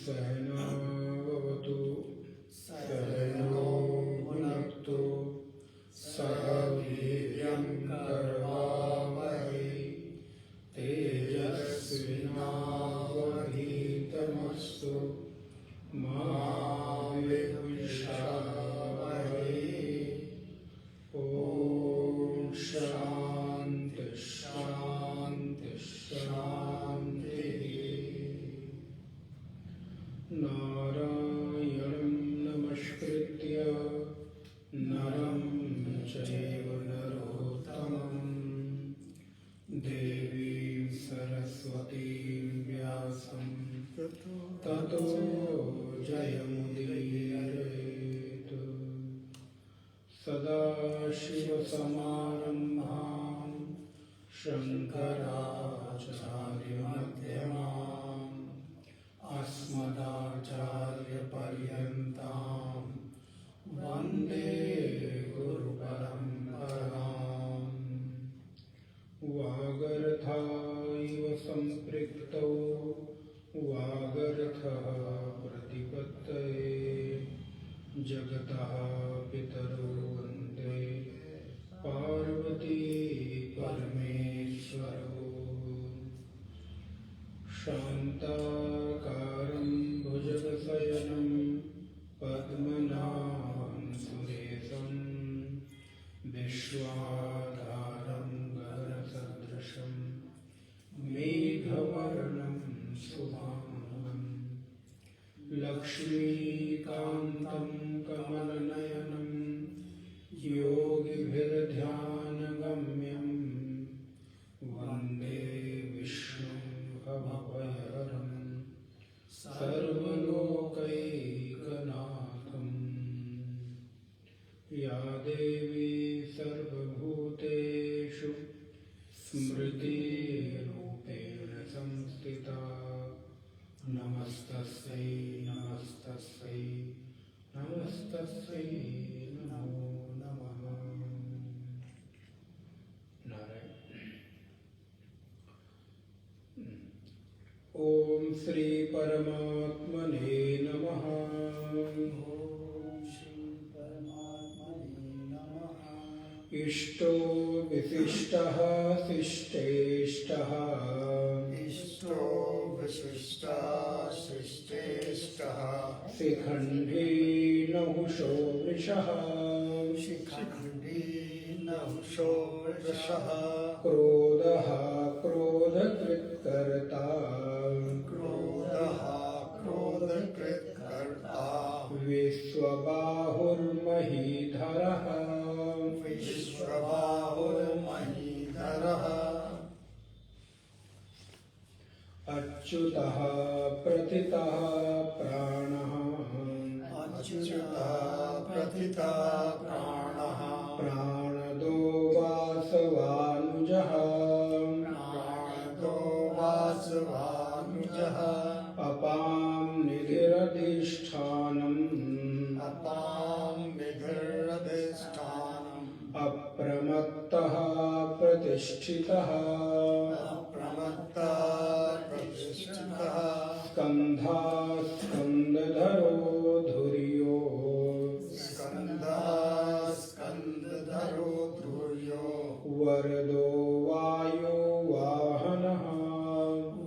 सहनावतु सहनो भुनक्तु सह वीर्यं करवावहै तेजस्विनावधीतमस्तु मा विद्विषावहै। ॐ शान्ति शान्ति शान्तिः। नारायणं नमस्कृत्य नरं चैव नरोत्तमं देवीं सरस्वतीं व्यासं ततो जयमुदीरयेत्। सदाशिवसमारम्भां शङ्कराचार्यमध्यमाम् अस्मदाचार्यपर्यन्तां वन्दे गुरुपरम्पराम्। वागर्थाइव सम्पृक्तौ वागर्थः प्रतिपत्तये जगतः पितरो वन्दे पार्वती परमेश्वरौ। शान्ताकारं भुजगशयनं पद्मनाभं सुरेशं विश्वाधारं गगनसदृशं मेघवर्णं शुभांगं लक्ष्मीकान्तं कमलनयनं योगिभिर्ध्यानगम्यं वन्दे विष्णुं भवभयहरं सर्वलोकैकनाथं। या देवी सर्वभूतेषु स्मृतिरूपेण संस्थिता नमस्तस्यै नमस्तस्यै नमस्तस्यै नमो नमः। ओम श्री परमात्मने नमः। ओम श्री परमात्मने नमः। इष्टो विशिष्टः शिष्टेष्टः इष्टो विशिष्टः शिष्टेष्टः शिखण्डी नहुषो वृषः शिखण्डी नहुषो वृषः क्रोधः क्रोधकृत्कर्ता क्रोधः क्रोधकृत्कर्ता विश्वबाहुर्महीधरः विश्वबाहुर्महीधरः अच्युतः प्रतितः प्राणः अच्युतः प्रतितः प्राणः प्राणदो वासवानुजः प्राणदो वासवानुजः अपां निधिरधिष्ठानम् अपां निधिरधिष्ठानम् अप्रमत्तः प्रतिष्ठितः अप्रमत्तः प्रतिष्ठितः स्कन्धास्कन्दधरो धुर्यो स्कन्धः स्कन्दधरो धुर्यो वरदो वायुवाहनः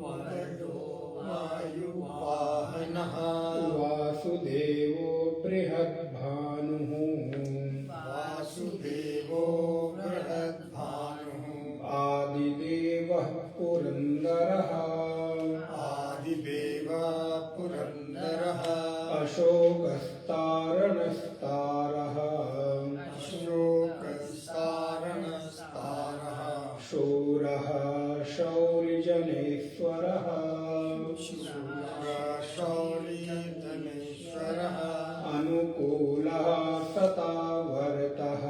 वरदो वायुवाहनः वासुदेवो बृहद्भानुः वासुदेवो धनेश्वरः शूरशौरिधनेश्वरः अनुकूलः सता वरतः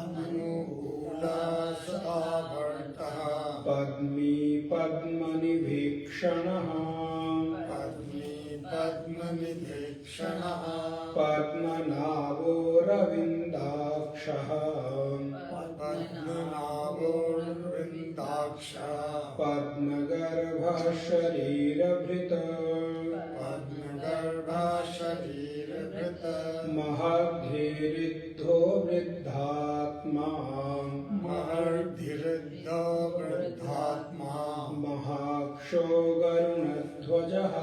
अनुकूलसदावर्तः पद्मी पद्मनिभीक्षणः पद्मी पद्मनिभीक्षणः पद्मनाभो रविन्दाक्षः पद्मनाभोर्विन्दाक्षः पद्मगर्भः शरीरभृत् पद्मगर्भः शरीरभृत् महद्धीरिद्धो वृद्धात्मा महर्धिरुद्धो वृद्धात्मा महाक्षो गरुणध्वजः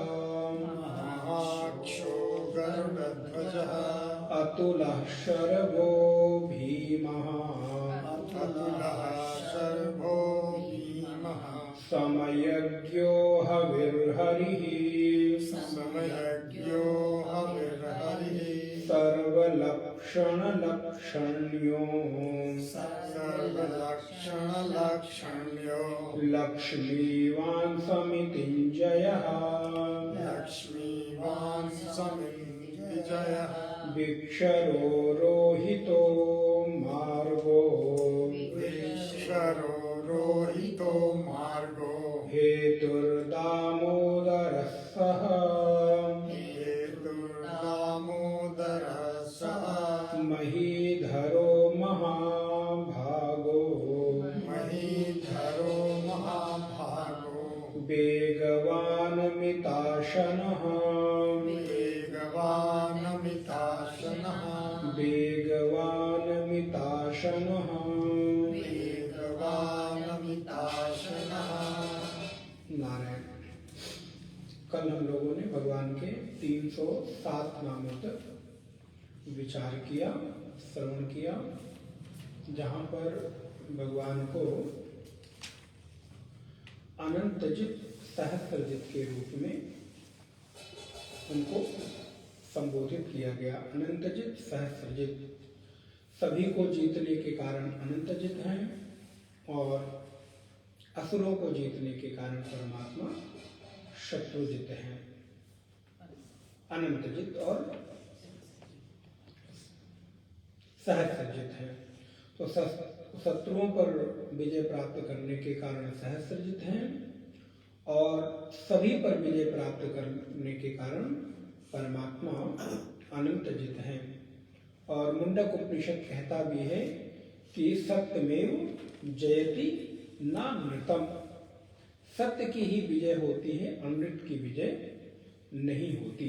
महाक्षो गरुडध्वजः अतुलः शरभो भीमः अतुलः शर्भो भीमः समयज्ञो हविर्हरिः समयज्ञो हविर्हरिः सर्वलक्षणलक्षण्यो सर्वलक्षणलक्षण्यो लक्ष्मीवान् समितिञ्जयः लक्ष्मीवान् समिञ्जयः भिक्षरो रोहितो मार्गो ईश्वरो रोहितो मार्गो हेतुर्दामोदरः सः हेतुर्दामोदरः सः महीधरो महाभागो महीधरो महाभागो वेगवानमिताशनः वेगवानमिताशनः वेगवानमिताशनः वेगवानमिताशनः। नारायण। कल हम लोगों ने भगवान के 307 नामों तक विचार किया, श्रवण किया, जहाँ पर भगवान को अनंतजित सहस्त्रजित के रूप में उनको संबोधित किया गया। अनंतजित सहस्त्रजित, सभी को जीतने के कारण अनंतजित हैं और असुरों को जीतने के कारण परमात्मा शत्रुजित हैं। अनंतजित और सहस्त्रजित हैं। तो शत्रुओं पर विजय प्राप्त करने के कारण सहस्त्रजित हैं और सभी पर विजय प्राप्त करने के कारण परमात्मा अनंतजित हैं। और मुंडक उपनिषद कहता भी है कि सत्यमेव जयति नामृतम, सत्य की ही विजय होती है, अमृत की विजय नहीं होती।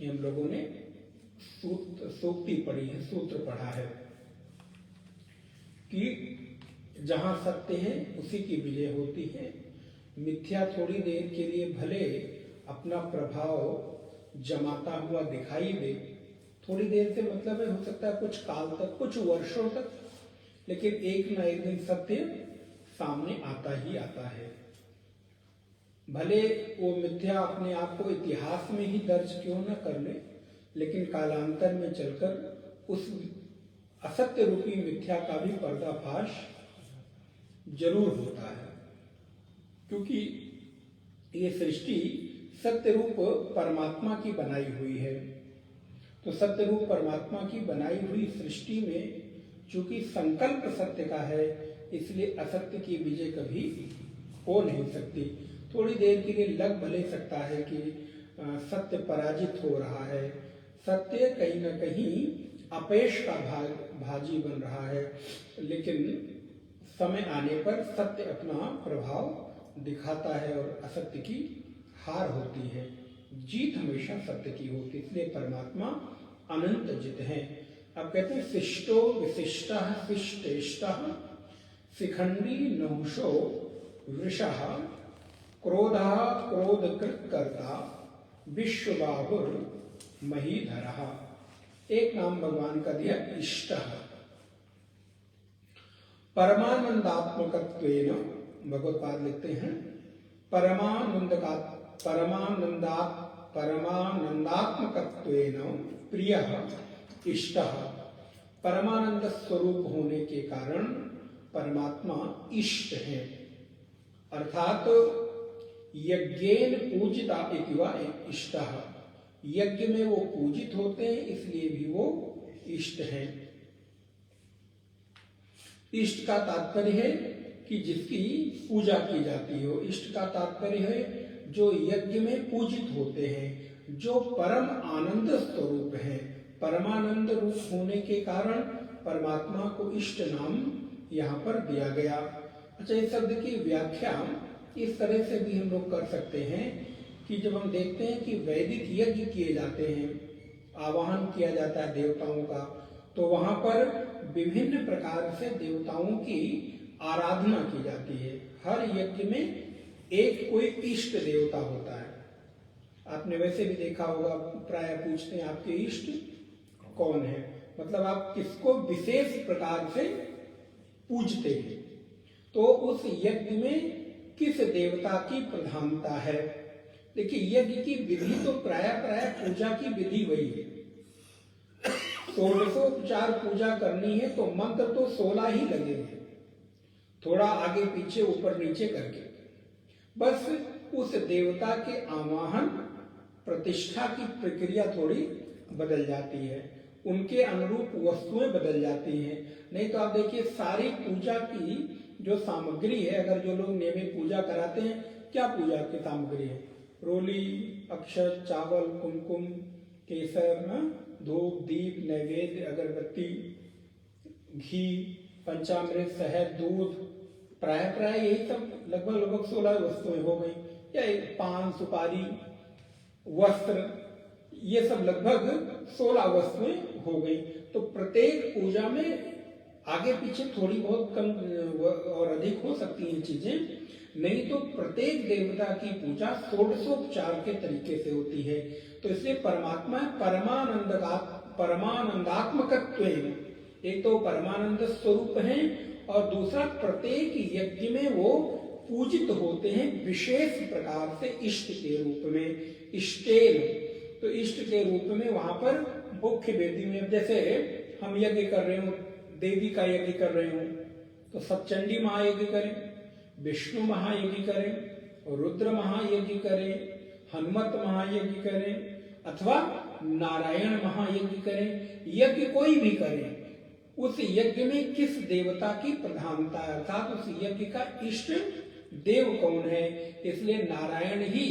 ये हम लोगों ने सूक्ति पढ़ी है, सूत्र पढ़ा है कि जहां सत्य है उसी की विजय होती है। मिथ्या थोड़ी देर के लिए भले अपना प्रभाव जमाता हुआ दिखाई दे, थोड़ी देर से मतलब है, हो सकता है कुछ काल तक, कुछ वर्षों तक, लेकिन एक ना एक दिन सत्य सामने आता ही आता है। भले वो मिथ्या अपने आप को इतिहास में ही दर्ज क्यों न कर ले, लेकिन कालांतर में चलकर उस असत्य रूपी मिथ्या का भी पर्दाफाश जरूर होता है, क्योंकि ये सृष्टि सत्य रूप परमात्मा की बनाई हुई है। तो सत्य रूप परमात्मा की बनाई हुई सृष्टि में चूंकि संकल्प सत्य का है, इसलिए असत्य की विजय कभी हो नहीं सकती। थोड़ी देर के लिए लग भले सकता है कि सत्य पराजित हो रहा है, सत्य कहीं न कहीं अपयश का भाजी बन रहा है, लेकिन समय आने पर सत्य अपना प्रभाव दिखाता है और असत्य की हार होती है। जीत हमेशा सत्य की होती है, इसलिए परमात्मा अनंत जित है। अब कहते हैं शिष्टो विशिष्टः शिष्टेष्टः शिखंडी नहुषो वृषः क्रोधः क्रोधकृत कर्ता विश्वबाहुर महीधरः। एक नाम भगवान का दिया इष्टः। परमानंदात्मकत्वेन भगवत्पाद लिखते हैं परमानंदात्मकत्वेन प्रियः इष्टः। परमानंद स्वरूप होने के कारण परमात्मा इष्ट है, अर्थात यज्ञेन पूजिता इति वा इष्टः, यज्ञ में वो पूजित होते हैं इसलिए भी वो इष्ट हैं। इष्ट का तात्पर्य है कि जिसकी पूजा की जाती हो। इष्ट का तात्पर्य है जो यज्ञ में पूजित होते हैं, जो परम आनंद स्वरूप है। परमानंद रूप होने के कारण परमात्मा को इष्ट नाम यहाँ पर दिया गया। अच्छा, इस शब्द की व्याख्या इस तरह से भी हम लोग कर सकते हैं कि जब हम देखते हैं कि वैदिक यज्ञ किए जाते हैं, आवाहन किया जाता है देवताओं का, तो वहां पर विभिन्न प्रकार से देवताओं की आराधना की जाती है। हर यज्ञ में एक कोई इष्ट देवता होता है। आपने वैसे भी देखा होगा, प्राय पूछते हैं आपके इष्ट कौन है, मतलब आप किसको विशेष प्रकार से पूजते हैं। तो उस यज्ञ में किस देवता की प्रधानता है। देखिए, यज्ञ की विधि तो प्राय पूजा की विधि वही है। 16 पूजा करनी है तो मंत्र तो 16 ही लगेंगे, थोड़ा आगे पीछे ऊपर नीचे करके। बस उस देवता के आवाहन प्रतिष्ठा की प्रक्रिया थोड़ी बदल जाती है, उनके अनुरूप वस्तुएं बदल जाती हैं। नहीं तो आप देखिए, सारी पूजा की जो सामग्री है, अगर जो लोग नियमित पूजा कराते हैं, क्या पूजा की सामग्री है? रोली, अक्षत, चावल, कुमकुम, केसर, धूप, दीप, नैवेद्य, अगरबत्ती, घी, पंचामृत, शहद, दूध, प्राय यही सब लगभग 16 वस्तुएं हो गई, या पान, सुपारी, वस्त्र, ये सब लगभग 16 वस्तुएं हो गई। तो प्रत्येक पूजा में आगे पीछे थोड़ी बहुत कम और अधिक हो सकती हैं चीजें, नहीं तो प्रत्येक देवता की पूजा 16 के तरीके से होती है। तो इसलिए परमात्मा परमानंदात्मकत्व, एक तो परमानंद स्वरूप है और दूसरा प्रत्येक यज्ञ में वो पूजित होते हैं विशेष प्रकार से इष्ट के रूप में, इष्टेन। तो इष्ट के रूप में वहां पर मुख्य वेदी में, जैसे हम यज्ञ कर रहे हो, देवी का यज्ञ कर रहे हो, तो सप्तचंडी महायज्ञ करें, विष्णु महायज्ञ करें, रुद्र महायज्ञ करें, हनुमत महायज्ञ करें, अथवा नारायण महायज्ञ करें, यज्ञ कोई भी करें, उस यज्ञ में किस देवता की प्रधानता है, अर्थात उस यज्ञ का इष्ट देव कौन है। इसलिए नारायण ही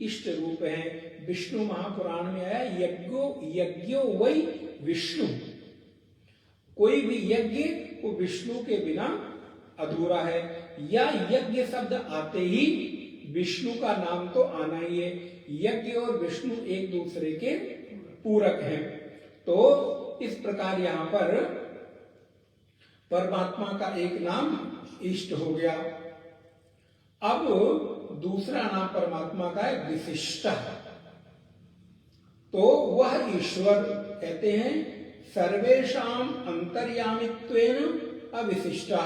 इष्ट रूप है। विष्णु महापुराण में आया, यज्ञो वै विष्णु, कोई भी यज्ञ वो विष्णु के बिना अधूरा है। या यज्ञ शब्द आते ही विष्णु का नाम तो आना ही है। यज्ञ और विष्णु एक दूसरे के पूरक हैं। तो इस प्रकार यहाँ पर परमात्मा का एक नाम इष्ट हो गया। अब दूसरा नाम परमात्मा का है विशिष्ट। तो वह ईश्वर कहते हैं सर्वेषाम अंतर्यामित्वेन अविशिष्टा,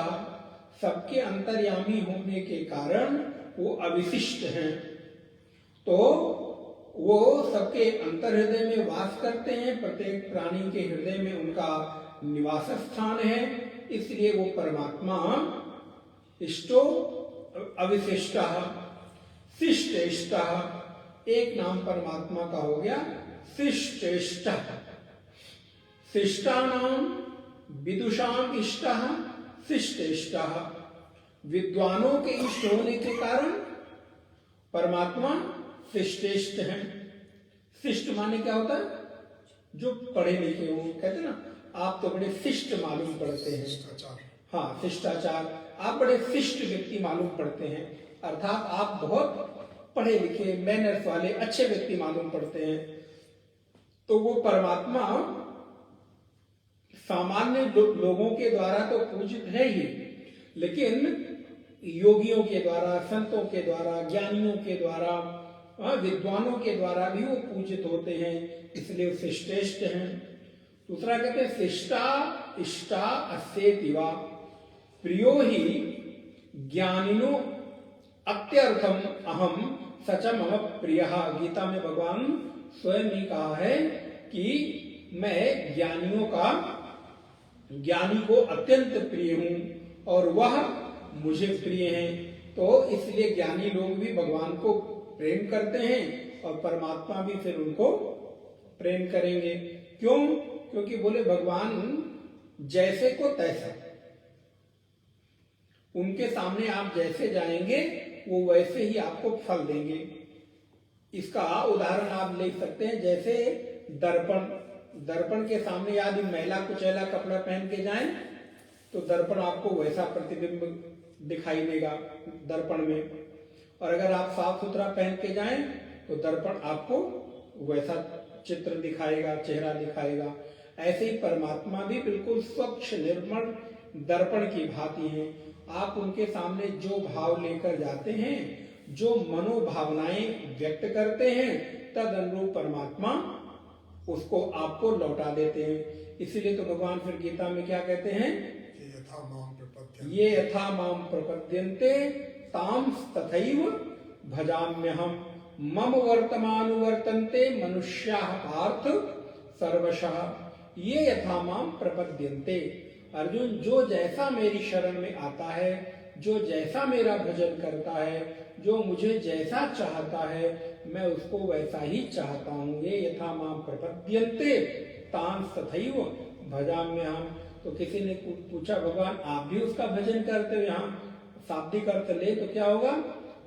सबके अंतर्यामी होने के कारण वो अविशिष्ट हैं। तो वो सबके अंतर हृदय में वास करते हैं, प्रत्येक प्राणी के हृदय में उनका निवास स्थान है। इसलिए वो परमात्मा इष्टो अविशिष्ट शिष्टेष्ट, एक नाम परमात्मा का हो गया शिष्टेष्ट। शिष्टानाम विदुषाम इष्ट शिष्टेष्ट, विद्वानों के इष्ट होने के कारण परमात्मा शिष्टेष्ट हैं। शिष्ट माने क्या होता है? जो पढ़े लिखे हो। कहते ना, आप तो बड़े शिष्ट मालूम पड़ते हैं। हाँ, शिष्टाचार, आप बड़े शिष्ट व्यक्ति मालूम पड़ते हैं, अर्थात आप बहुत पढ़े लिखे, मैनर्स वाले अच्छे व्यक्ति मालूम पड़ते हैं। तो वो परमात्मा सामान्य लोगों के द्वारा तो पूजित है ही, लेकिन योगियों के द्वारा, संतों के द्वारा, ज्ञानियों के द्वारा, विद्वानों के द्वारा भी वो पूजित होते हैं, इसलिए वो श्रेष्ठ हैं। दूसरा कहते हैं शिष्टा इष्टा अस्येतिवा प्रियो ही ज्ञानिनो अत्यर्थम अहम सच मम प्रियः। गीता में भगवान स्वयं ही कहा है कि मैं ज्ञानी को अत्यंत प्रिय हूं और वह मुझे प्रिय हैं। तो इसलिए ज्ञानी लोग भी भगवान को प्रेम करते हैं और परमात्मा भी फिर उनको प्रेम करेंगे। क्यों? क्योंकि बोले भगवान जैसे को तैसा, उनके सामने आप जैसे जाएंगे वो वैसे ही आपको फल देंगे। इसका उदाहरण आप ले सकते हैं, जैसे दर्पण के सामने यदि मैला कुचैला कपड़ा पहन के जाएं तो दर्पण आपको वैसा प्रतिबिंब दिखाई देगा दर्पण में, और अगर आप साफ सुथरा पहन के जाएं तो दर्पण आपको वैसा चित्र दिखाएगा, चेहरा दिखाएगा। ऐसे ही परमात्मा भी बिल्कुल स्वच्छ निर्मल दर्पण की भांति हैं। आप उनके सामने जो भाव लेकर जाते हैं, जो मनोभावनाएं व्यक्त करते हैं, तद अनुरूप परमात्मा उसको आपको लौटा देते हैं। इसीलिए तो भगवान फिर गीता में क्या कहते हैं, ये यथा माम प्रपद्यन्ते ताम तथैव भजाम्यहम मम वर्तमान वर्तन्ते मनुष्याः पार्थ सर्वशः। ये यथा माम प्रपद्यन्ते, अर्जुन जो जैसा मेरी शरण में आता है, जो जैसा मेरा भजन करता है, जो मुझे जैसा चाहता है, मैं उसको वैसा ही चाहता हूँ। ये यथा माम प्रपद्यन्ते तां तथैव भजाम्यहम। तो किसी ने पूछा भगवान आप भी उसका भजन करते हो? यहाँ शाब्दिक अर्थ ले तो क्या होगा,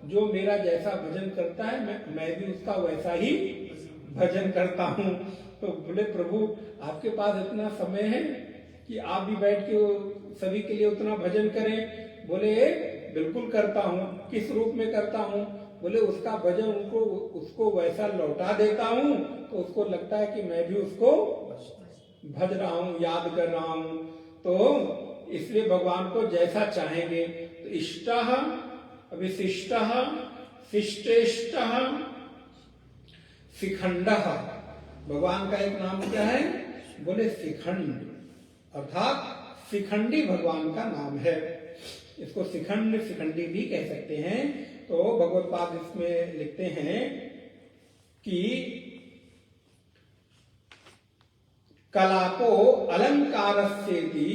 जो मेरा जैसा भजन करता है मैं भी उसका वैसा ही भजन करता हूँ। तो बोले प्रभु आपके पास इतना समय है कि आप भी बैठ के सभी के लिए उतना भजन करें? बोले बिल्कुल करता हूँ। किस रूप में करता हूँ? बोले उसका भजन उसको वैसा लौटा देता हूँ तो उसको लगता है कि मैं भी उसको भज रहा हूँ, याद कर रहा हूँ। तो इसलिए भगवान को जैसा चाहेंगे। तो इष्टः विशिष्टः शिष्टेष्टः शिखंडः, भगवान का एक नाम क्या है? बोले शिखंड, अर्थात शिखंडी भगवान का नाम है। इसको शिखंड शिखंडी भी कह सकते हैं। तो भगवत्पाद इसमें लिखते हैं कि कलापो अलंकारस्येति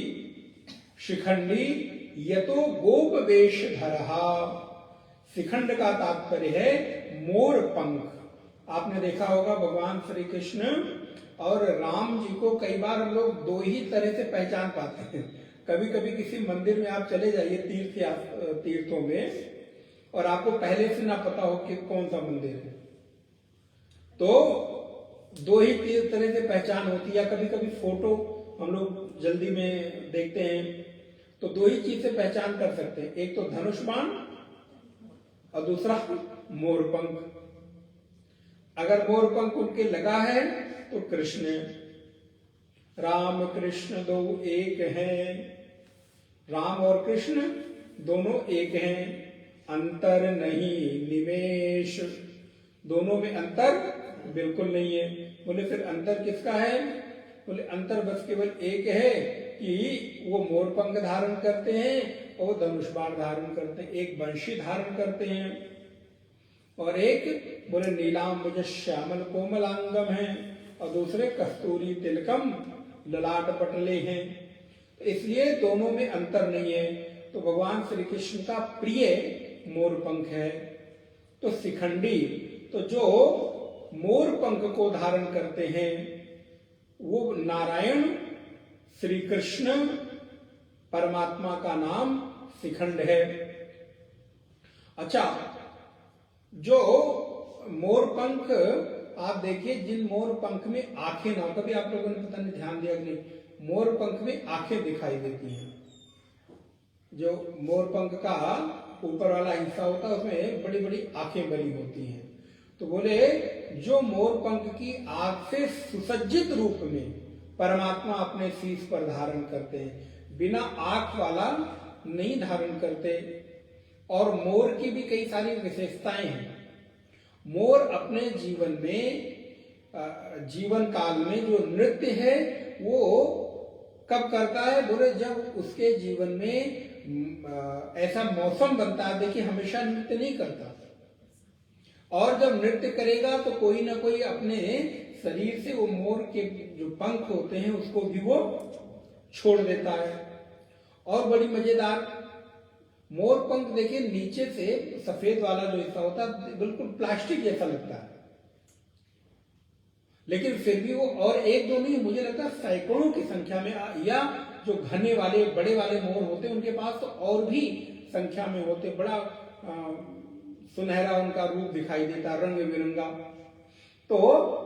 शिखंडी यतो गोप वेशधरः। शिखंड का तात्पर्य है मोर पंख। आपने देखा होगा भगवान श्री कृष्ण और राम जी को कई बार हम लोग दो ही तरह से पहचान पाते हैं। कभी कभी किसी मंदिर में आप चले जाइए तीर्थों में और आपको पहले से ना पता हो कि कौन सा मंदिर है, तो दो ही तरह से पहचान होती है। कभी कभी फोटो हम लोग जल्दी में देखते हैं तो दो ही चीज से पहचान कर सकते हैं, एक तो धनुष बाण और दूसरा मोरपंख। अगर मोरपंख उनके लगा है तो कृष्ण, राम कृष्ण दो एक हैं, राम और कृष्ण दोनों एक हैं, अंतर नहीं निमेश, दोनों में अंतर बिल्कुल नहीं है। बोले फिर अंतर किसका है? बोले अंतर बस केवल एक है कि वो मोरपंख धारण करते हैं और धनुष बाण धारण करते हैं, एक बंशी धारण करते हैं और एक बोले नीलांबुज श्यामल कोमलांगम है और दूसरे कस्तूरी तिलकम ललाट पटले हैं। तो इसलिए दोनों में अंतर नहीं है। तो भगवान श्री कृष्ण का प्रिय मोरपंख है। तो शिखंडी, तो जो मोरपंख को धारण करते हैं वो नारायण श्री कृष्ण परमात्मा का नाम शिखंड है। अच्छा, जो मोरपंख आप देखिए, जिन मोरपंख में आंखें ना, कभी आप लोगों ने पता नहीं ध्यान दिया कि नहीं, मोरपंख में आंखें दिखाई देती हैं। जो मोरपंख का ऊपर वाला हिस्सा होता है उसमें बड़ी बड़ी आंखें बनी होती हैं। तो बोले जो मोरपंख की आंख से सुसज्जित रूप में परमात्मा अपने शीश पर धारण करते हैं, बिना आंख वाला नहीं धारण करते। और मोर की भी कई सारी विशेषताएं हैं। मोर अपने जीवन में जीवन काल में जो नृत्य है वो कब करता है? बोले जब उसके जीवन में ऐसा मौसम बनता है। देखिए हमेशा नृत्य नहीं करता, और जब नृत्य करेगा तो कोई ना कोई अपने शरीर से वो मोर के जो पंख होते हैं उसको भी वो छोड़ देता है। और बड़ी मजेदार, मोर पंख देखिए नीचे से सफेद वाला जो हिस्सा होता है बिल्कुल प्लास्टिक जैसा लगता है, लेकिन फिर भी वो, और एक दो नहीं, मुझे लगता है सैकड़ों की संख्या में, या जो घने वाले बड़े वाले मोर होते हैं उनके पास तो और भी संख्या में होते, बड़ा सुनहरा उनका रूप दिखाई देता, रंग बिरंगा। तो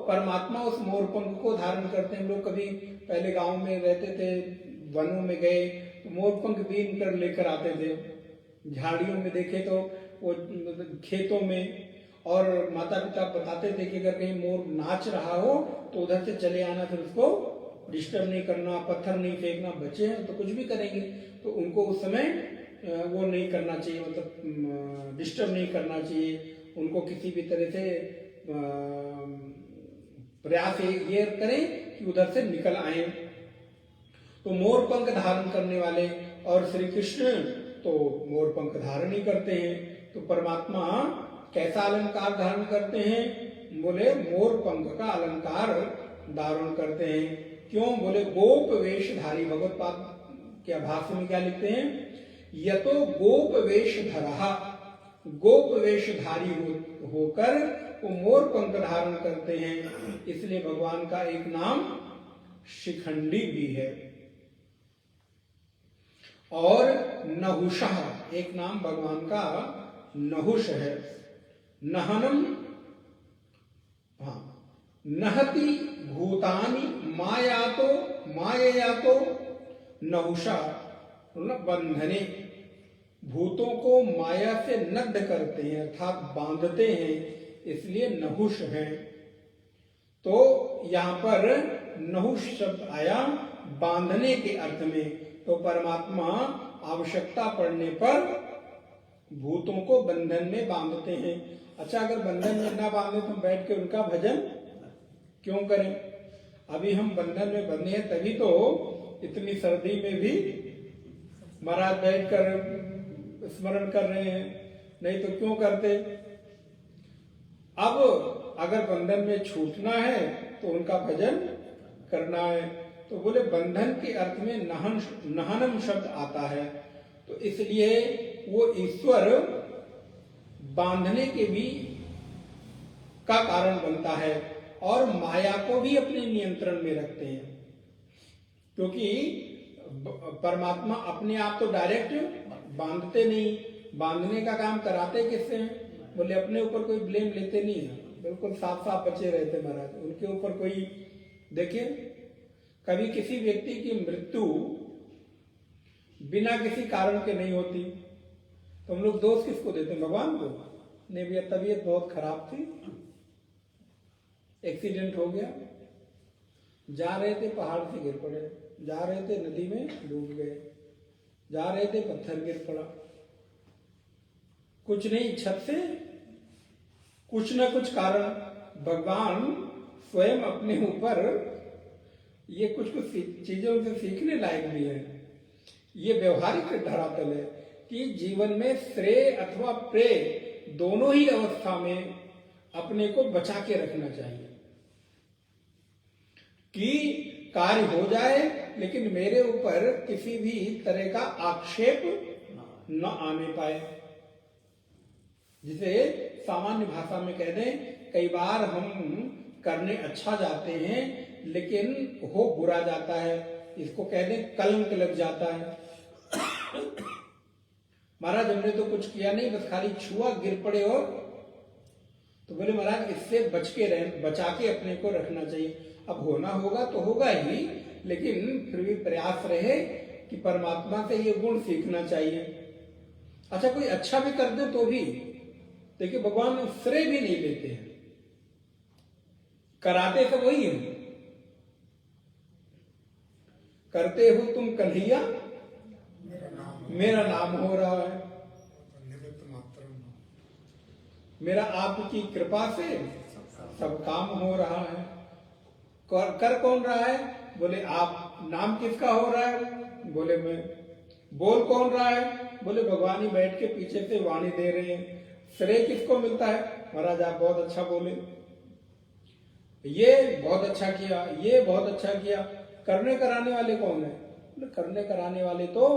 परमात्मा उस मोर पंख को धारण करते हैं। हम लोग कभी पहले गांव में रहते थे, वनों में गए तो मोर पंख बीन कर लेकर आते थे, झाड़ियों में देखे तो वो खेतों में, और माता पिता बताते थे कि अगर कहीं मोर नाच रहा हो तो उधर से चले आना, फिर उसको डिस्टर्ब नहीं करना, पत्थर नहीं फेंकना, बच्चे हैं तो कुछ भी करेंगे, तो उनको उस समय वो नहीं करना चाहिए, मतलब डिस्टर्ब नहीं करना चाहिए, उनको किसी भी तरह से प्रयास ये करें कि उधर से निकल आए। तो मोर पंख धारण करने वाले, और श्री कृष्ण तो मोर पंख धारण ही करते हैं। तो परमात्मा कैसा अलंकार धारण करते हैं? बोले मोर पंख का अलंकार धारण करते हैं। क्यों? बोले गोप वेशधारी। भगवत पाद के भाष्य में क्या लिखते हैं? यतो गोप वेशधरहा, गोप वेशधारी होकर वो मोर पंख धारण करते हैं, इसलिए भगवान का एक नाम शिखंडी भी है। और नहुषः, एक नाम भगवान का नहुष है। नहनम, हाँ, नहति भूतानि माययातो नहुषा, बंधने, भूतों को माया से नग्न करते हैं अर्थात बांधते हैं, इसलिए नहुष है। तो यहां पर नहुष शब्द आया बांधने के अर्थ में। तो परमात्मा आवश्यकता पड़ने पर भूतों को बंधन में बांधते हैं। अच्छा, अगर बंधन में ना बांधे तो बैठ के उनका भजन क्यों करें? अभी हम बंधन में बंधे हैं तभी तो इतनी सर्दी में भी महाराज बैठकर स्मरण कर रहे हैं, नहीं तो क्यों करते? अब अगर बंधन में छूटना है तो उनका भजन करना है। तो बोले बंधन के अर्थ में नहनम शब्द आता है, तो इसलिए वो ईश्वर बांधने के भी का कारण बनता है और माया को भी अपने नियंत्रण में रखते हैं। क्योंकि परमात्मा अपने आप तो डायरेक्ट बांधते नहीं, बांधने का काम कराते किससे हैं? बोले अपने ऊपर कोई ब्लेम लेते नहीं है, बिल्कुल साफ साफ बचे रहते महाराज, उनके ऊपर कोई। देखिए, कभी किसी व्यक्ति की मृत्यु बिना किसी कारण के नहीं होती, तो हम लोग दोष किसको देते हैं? भगवान को। नहीं भैया, तबीयत बहुत खराब थी, एक्सीडेंट हो गया, जा रहे थे पहाड़ से गिर पड़े, जा रहे थे नदी में डूब गए, जा रहे थे पत्थर गिर पड़ा, कुछ नहीं, छत से कुछ न कुछ कारण। भगवान स्वयं अपने ऊपर ये कुछ चीजों से सीखने लायक भी है। ये व्यवहारिक धरातल है कि जीवन में श्रेय अथवा प्रेय दोनों ही अवस्था में अपने को बचा के रखना चाहिए कि कार्य हो जाए लेकिन मेरे ऊपर किसी भी तरह का आक्षेप न आने पाए। जिसे सामान्य भाषा में कह दें, कई बार हम करने अच्छा जाते हैं लेकिन हो बुरा जाता है, इसको कह दें कलंक लग जाता है। महाराज हमने तो कुछ किया नहीं, बस खाली छुआ, गिर पड़े हो, तो बोले महाराज इससे बचा के अपने को रखना चाहिए। अब होना होगा तो होगा ही, लेकिन फिर भी प्रयास रहे कि परमात्मा से ये गुण सीखना चाहिए। अच्छा, कोई अच्छा भी कर दे तो भी देखिए भगवान श्रेय भी नहीं लेते हैं, कराते तो वही है। करते हो तुम कन्हैया, मेरा नाम हो रहा है, मेरा आपकी कृपा से सब काम हो रहा है। कर कौन रहा है? बोले आप। नाम किसका हो रहा है? बोले मैं। बोल कौन रहा है? बोले भगवान ही बैठ के पीछे से वाणी दे रहे हैं। श्रेय किसको मिलता है? महाराज आप बहुत अच्छा बोले, ये बहुत अच्छा किया, ये बहुत अच्छा किया। करने कराने वाले कौन है? करने कराने वाले तो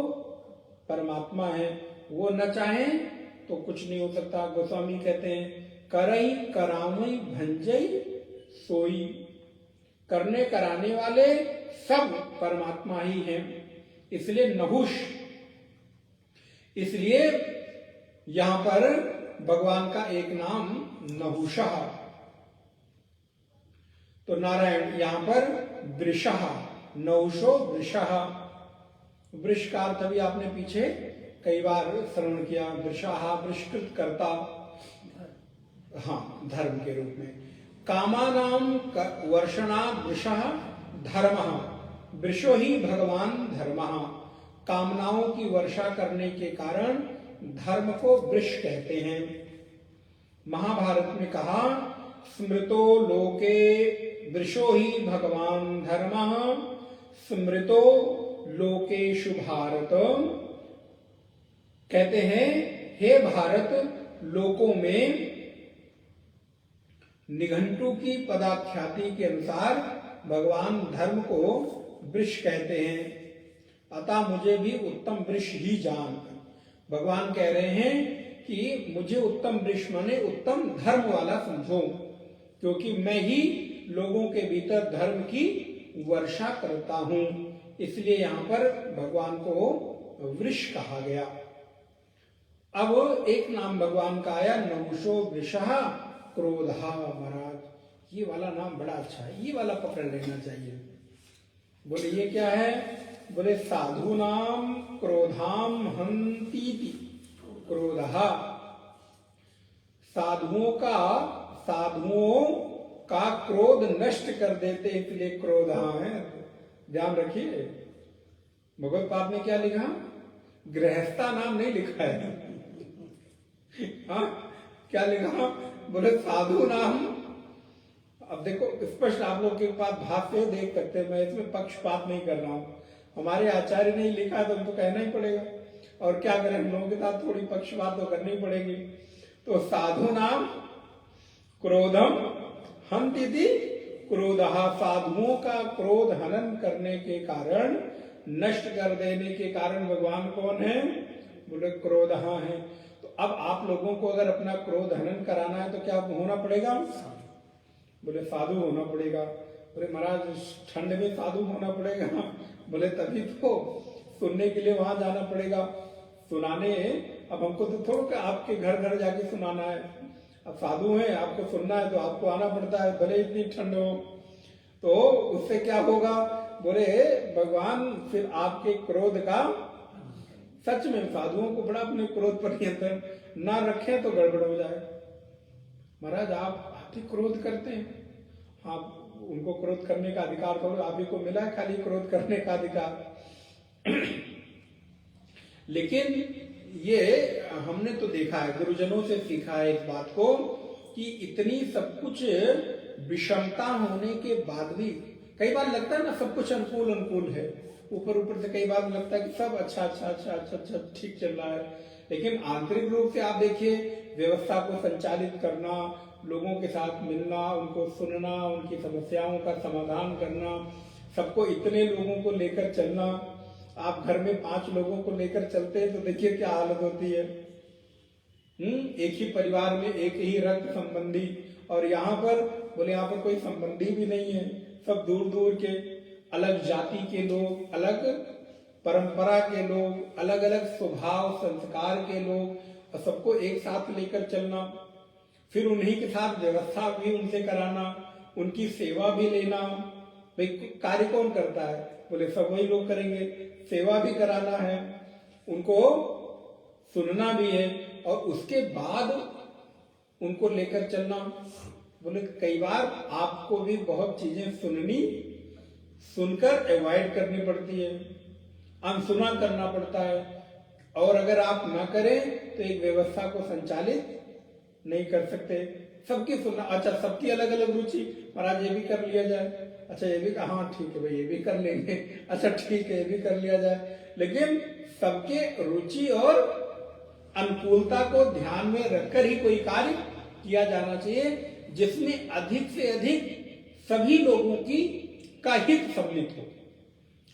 परमात्मा है। वो न चाहें तो कुछ नहीं हो सकता। गोस्वामी कहते हैं करई करावई भंजई सोई, करने कराने वाले सब परमात्मा ही हैं, इसलिए नहुष। इसलिए यहां पर भगवान का एक नाम नहुषः। तो नारायण यहां पर वृषः, नहुषो वृषः। वृष का अर्थ भी आपने पीछे कई बार श्रवण किया, वृषः वृष्कृत कर्ता, हाँ धर्म के रूप में। कामानाम वर्षणा वृषः धर्मः, वृषो ही भगवान धर्मः। कामनाओं की वर्षा करने के कारण धर्म को वृष कहते हैं। महाभारत में कहा स्मृतो लोके वृषो ही भगवान धर्मः, स्मृतो लोकेषु भारत। कहते हैं हे भारत, लोकों में निघंटु की पदाख्याति के अनुसार भगवान धर्म को वृष कहते हैं, अतः मुझे भी उत्तम वृष ही जान। भगवान कह रहे हैं कि मुझे उत्तम वृष माने उत्तम धर्म वाला समझो, क्योंकि मैं ही लोगों के भीतर धर्म की वर्षा करता हूं, इसलिए यहां पर भगवान को वृष कहा गया। अब एक नाम भगवान का आया नहुषो वृषः क्रोधा। महाराज ये वाला नाम बड़ा अच्छा है, ये वाला पकड़ लेना चाहिए। बोले ये क्या है? बोले साधु नाम क्रोधाम हंतीति क्रोधः। साधुओं का क्रोध नष्ट कर देते इसलिए क्रोधा है। ध्यान रखिए, भगवत पाद में क्या लिखा? गृहस्था नाम नहीं लिखा है। हाँ क्या लिखा? बोले साधु नाम। अब देखो स्पष्ट आप लोग के पास भाष्य देख सकते हैं, मैं इसमें पक्षपात नहीं कर रहा हूं। हमारे आचार्य ने लिखा तो हमको कहना ही पड़ेगा, और क्या करें, हम लोगों के साथ थोड़ी पक्षपात तो करनी पड़ेगी। तो साधु नाम क्रोधम हंतीति क्रोधः। साधुओं का क्रोध हनन करने के कारण, नष्ट कर देने के कारण भगवान कौन है? बोले क्रोधः है। तो अब आप लोगों को अगर अपना क्रोध हनन कराना है तो क्या होना पड़ेगा? बोले साधु होना पड़ेगा। बोले महाराज ठंड में साधु होना पड़ेगा? बोले तभी तो सुनने के लिए वहां जाना पड़ेगा, सुनाने। अब हमको तो थोड़ा आपके घर घर जाके सुनाना है, अब साधु हैं, आपको सुनना है तो आपको आना पड़ता है, भले इतनी ठंड हो। तो उससे क्या होगा? बोले भगवान फिर आपके क्रोध का, सच में साधुओं को बड़ा अपने क्रोध पर नियंत्रण ना रखें तो गड़बड़ हो जाए। महाराज आप ही क्रोध करते हैं, आप उनको क्रोध करने का अधिकार थोड़ा आप ही को मिला है, खाली क्रोध करने का अधिकार। लेकिन ये हमने तो देखा है, गुरुजनों से सीखा है इस बात को कि इतनी सब कुछ विषमता होने के बाद भी कई बार लगता है ना सब कुछ अनुकूल अनुकूल है, ऊपर ऊपर से कई बार लगता है कि सब अच्छा अच्छा अच्छा अच्छा अच्छा ठीक चल रहा है, लेकिन आंतरिक रूप से आप देखिए व्यवस्था को संचालित करना, लोगों के साथ मिलना, उनको सुनना, उनकी समस्याओं का समाधान करना, सबको इतने लोगों को लेकर चलना। आप घर में 5 लोगों को लेकर चलते हैं तो देखिए क्या हालत होती है। एक ही परिवार में एक ही रक्त संबंधी, और यहाँ पर बोले यहाँ पर कोई संबंधी भी नहीं है, सब दूर दूर के, अलग जाति के लोग, अलग परंपरा के लोग, अलग अलग स्वभाव संस्कार के लोग, और सबको एक साथ लेकर चलना, फिर उन्हीं के साथ व्यवस्था भी उनसे कराना, उनकी सेवा भी लेना। भाई कार्य कौन करता है? बोले सब वही लोग करेंगे, सेवा भी कराना है, उनको सुनना भी है, और उसके बाद उनको लेकर चलना। बोले कई बार आपको भी बहुत चीजें सुनकर अवॉइड करनी पड़ती है, अनसुना करना पड़ता है, और अगर आप ना करें तो एक व्यवस्था को संचालित नहीं कर सकते। सबकी सुनना, अच्छा सबकी अलग अलग रुचि, महाराज ये भी कर लिया जाए, अच्छा ये भी, हाँ ठीक है भाई ये भी कर लेंगे, अच्छा ठीक है ये भी कर लिया जाए, लेकिन सबके रुचि और अनुकूलता को ध्यान में रखकर ही कोई कार्य किया जाना चाहिए, जिसमें अधिक से अधिक सभी लोगों का हित सम्मिलित हो।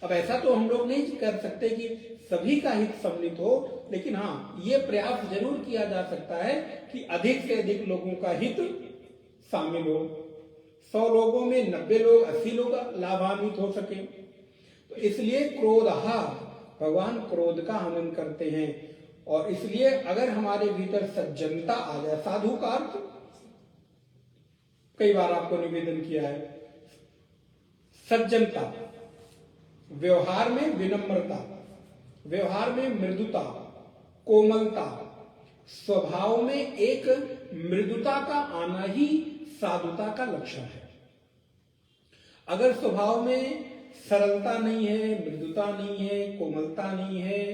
अब ऐसा तो हम लोग नहीं कर सकते कि सभी का हित सम्मिलित हो, लेकिन हाँ, ये प्रयास जरूर किया जा सकता है कि अधिक से अधिक लोगों का हित शामिल हो। 100 लोगों में 90 लोग 80 लोग लाभान्वित हो सके। तो इसलिए क्रोधहा, भगवान क्रोध का हनन करते हैं। और इसलिए अगर हमारे भीतर सज्जनता आ जाए, साधु का अर्थ कई बार आपको निवेदन किया है, सज्जनता, व्यवहार में विनम्रता, व्यवहार में मृदुता, कोमलता, स्वभाव में एक मृदुता का आना ही साधुता का लक्षण है। अगर स्वभाव में सरलता नहीं है, मृदुता नहीं है, कोमलता नहीं है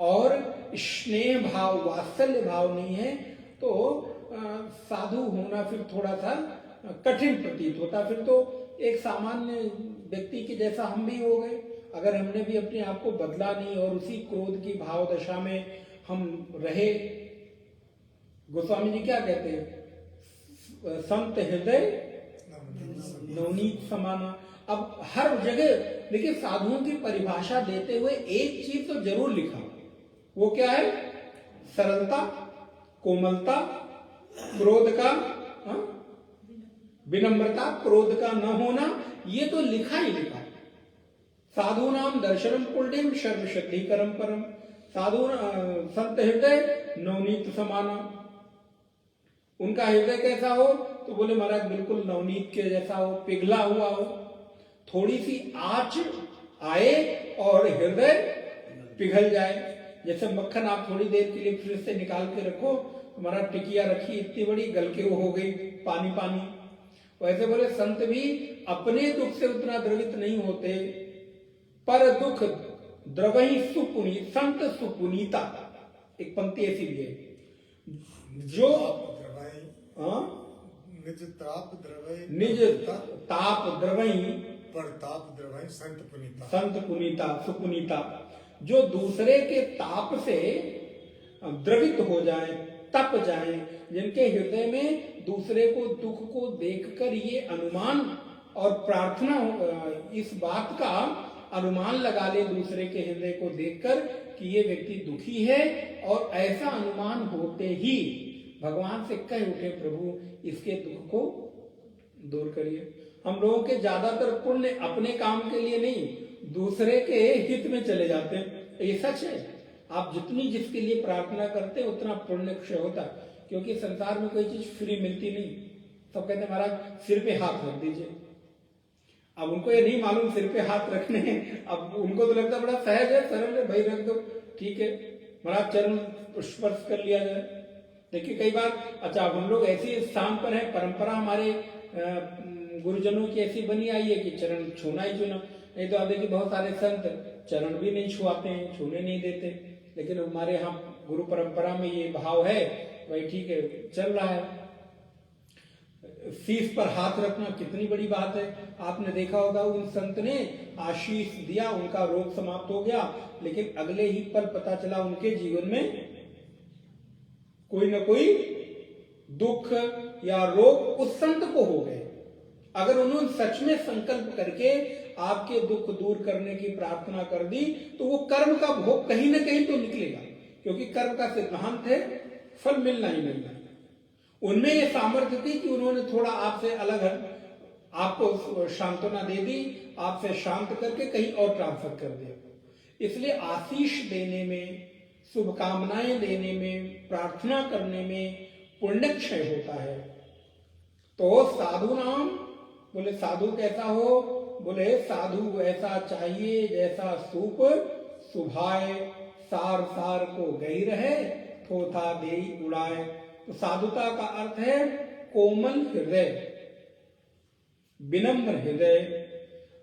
और स्नेह भाव, वात्सल्य भाव नहीं है, तो साधु होना फिर थोड़ा सा कठिन प्रतीत होता। फिर तो एक सामान्य व्यक्ति के जैसा हम भी हो गए। अगर हमने भी अपने आप को बदला नहीं और उसी क्रोध की भाव दशा में हम रहे। गोस्वामी जी क्या कहते हैं, संत हृदय नवनीत समाना। अब हर जगह देखिए साधुओं की परिभाषा देते हुए एक चीज तो जरूर लिखा, वो क्या है, सरलता, कोमलता, क्रोध का विनम्रता, क्रोध का न होना, ये तो लिखा ही लिखा। साधु नाम दर्शनम पुण्यम सर्वशक्तिकरम परम, साधु संत हृदय नवनीत समाना। उनका हृदय कैसा हो, तो बोले महाराज बिल्कुल नवनीत के जैसा हो, पिघला हुआ हो, थोड़ी सी आंच आए और हृदय पिघल जाए। जैसे मक्खन आप थोड़ी देर के लिए फ्रिज से निकाल के रखो, हमारा टिकिया रखी इतनी बड़ी, गल के वो हो गई पानी पानी। वैसे बोले संत भी अपने दुख से उतना द्रवित नहीं होते, पर दुख द्रवही सुपुनीत, संत सुपुनीता। एक पंक्ति ऐसी भी है, जो निज ताप द्रवई, निज ताप द्रवई परताप द्रवई संत पुनीता, संत पुनीता, सुपुनीता। जो दूसरे के ताप से द्रवित हो जाए, तप जाए, जिनके हृदय में दूसरे को दुख को देखकर ये अनुमान और प्रार्थना, इस बात का अनुमान लगा ले दूसरे के हृदय को देखकर कि ये व्यक्ति दुखी है, और ऐसा अनुमान होते ही भगवान से कह उठे, प्रभु इसके दुख को दूर करिए। हम लोगों के ज्यादातर पुण्य अपने काम के लिए नहीं, दूसरे के हित में चले जाते हैं। ये सच है। आप जितनी जिसके लिए प्रार्थना करते हैं उतना पुण्य क्षय होता है, क्योंकि संसार में कोई चीज फ्री मिलती नहीं। सब कहते हैं महाराज सिर पे हाथ रख दीजिए। अब उनको ये नहीं मालूम सिर पे हाथ रखने हैं, अब उनको तो लगता बड़ा सहज है, सरल है, भाई रख दो, ठीक है महाराज चरण स्पर्श कर लिया जाए। देखिए कई बार, अच्छा अब हम लोग ऐसे स्थान पर है, परंपरा हमारे गुरुजनों की ऐसी बनी आई है कि चरण छूना ही छूना। नहीं तो आप देखिए बहुत सारे संत चरण भी नहीं छुआते हैं, छूने नहीं देते, लेकिन हमारे यहाँ गुरु परंपरा में ये भाव है, भाई ठीक है चल रहा है। शीश पर हाथ रखना कितनी बड़ी बात है। आपने देखा होगा उन संत ने आशीष दिया, उनका रोग समाप्त हो गया, लेकिन अगले ही पल पता चला उनके जीवन में कोई ना कोई दुख या रोग उस संत को हो गए। अगर उन्होंने सच में संकल्प करके आपके दुख दूर करने की प्रार्थना कर दी, तो वो कर्म का भोग कहीं ना कहीं तो निकलेगा, क्योंकि कर्म का सिद्धांत है फल मिलना ही मिलना। उनमें ये सामर्थ्य थी कि उन्होंने थोड़ा आपसे अलग आपको सांत्वना दे दी, आपसे शांत करके कहीं और ट्रांसफर कर दिया। इसलिए आशीष देने में, शुभकामनाएं देने में, प्रार्थना करने में पुण्य क्षय होता है। तो साधु नाम, बोले साधु कैसा हो, बोले साधु ऐसा चाहिए जैसा सूप सुभाए, सार सार को गई रहे, थोथा दे उड़ाए। तो साधुता का अर्थ है कोमल हृदय, विनम्र हृदय।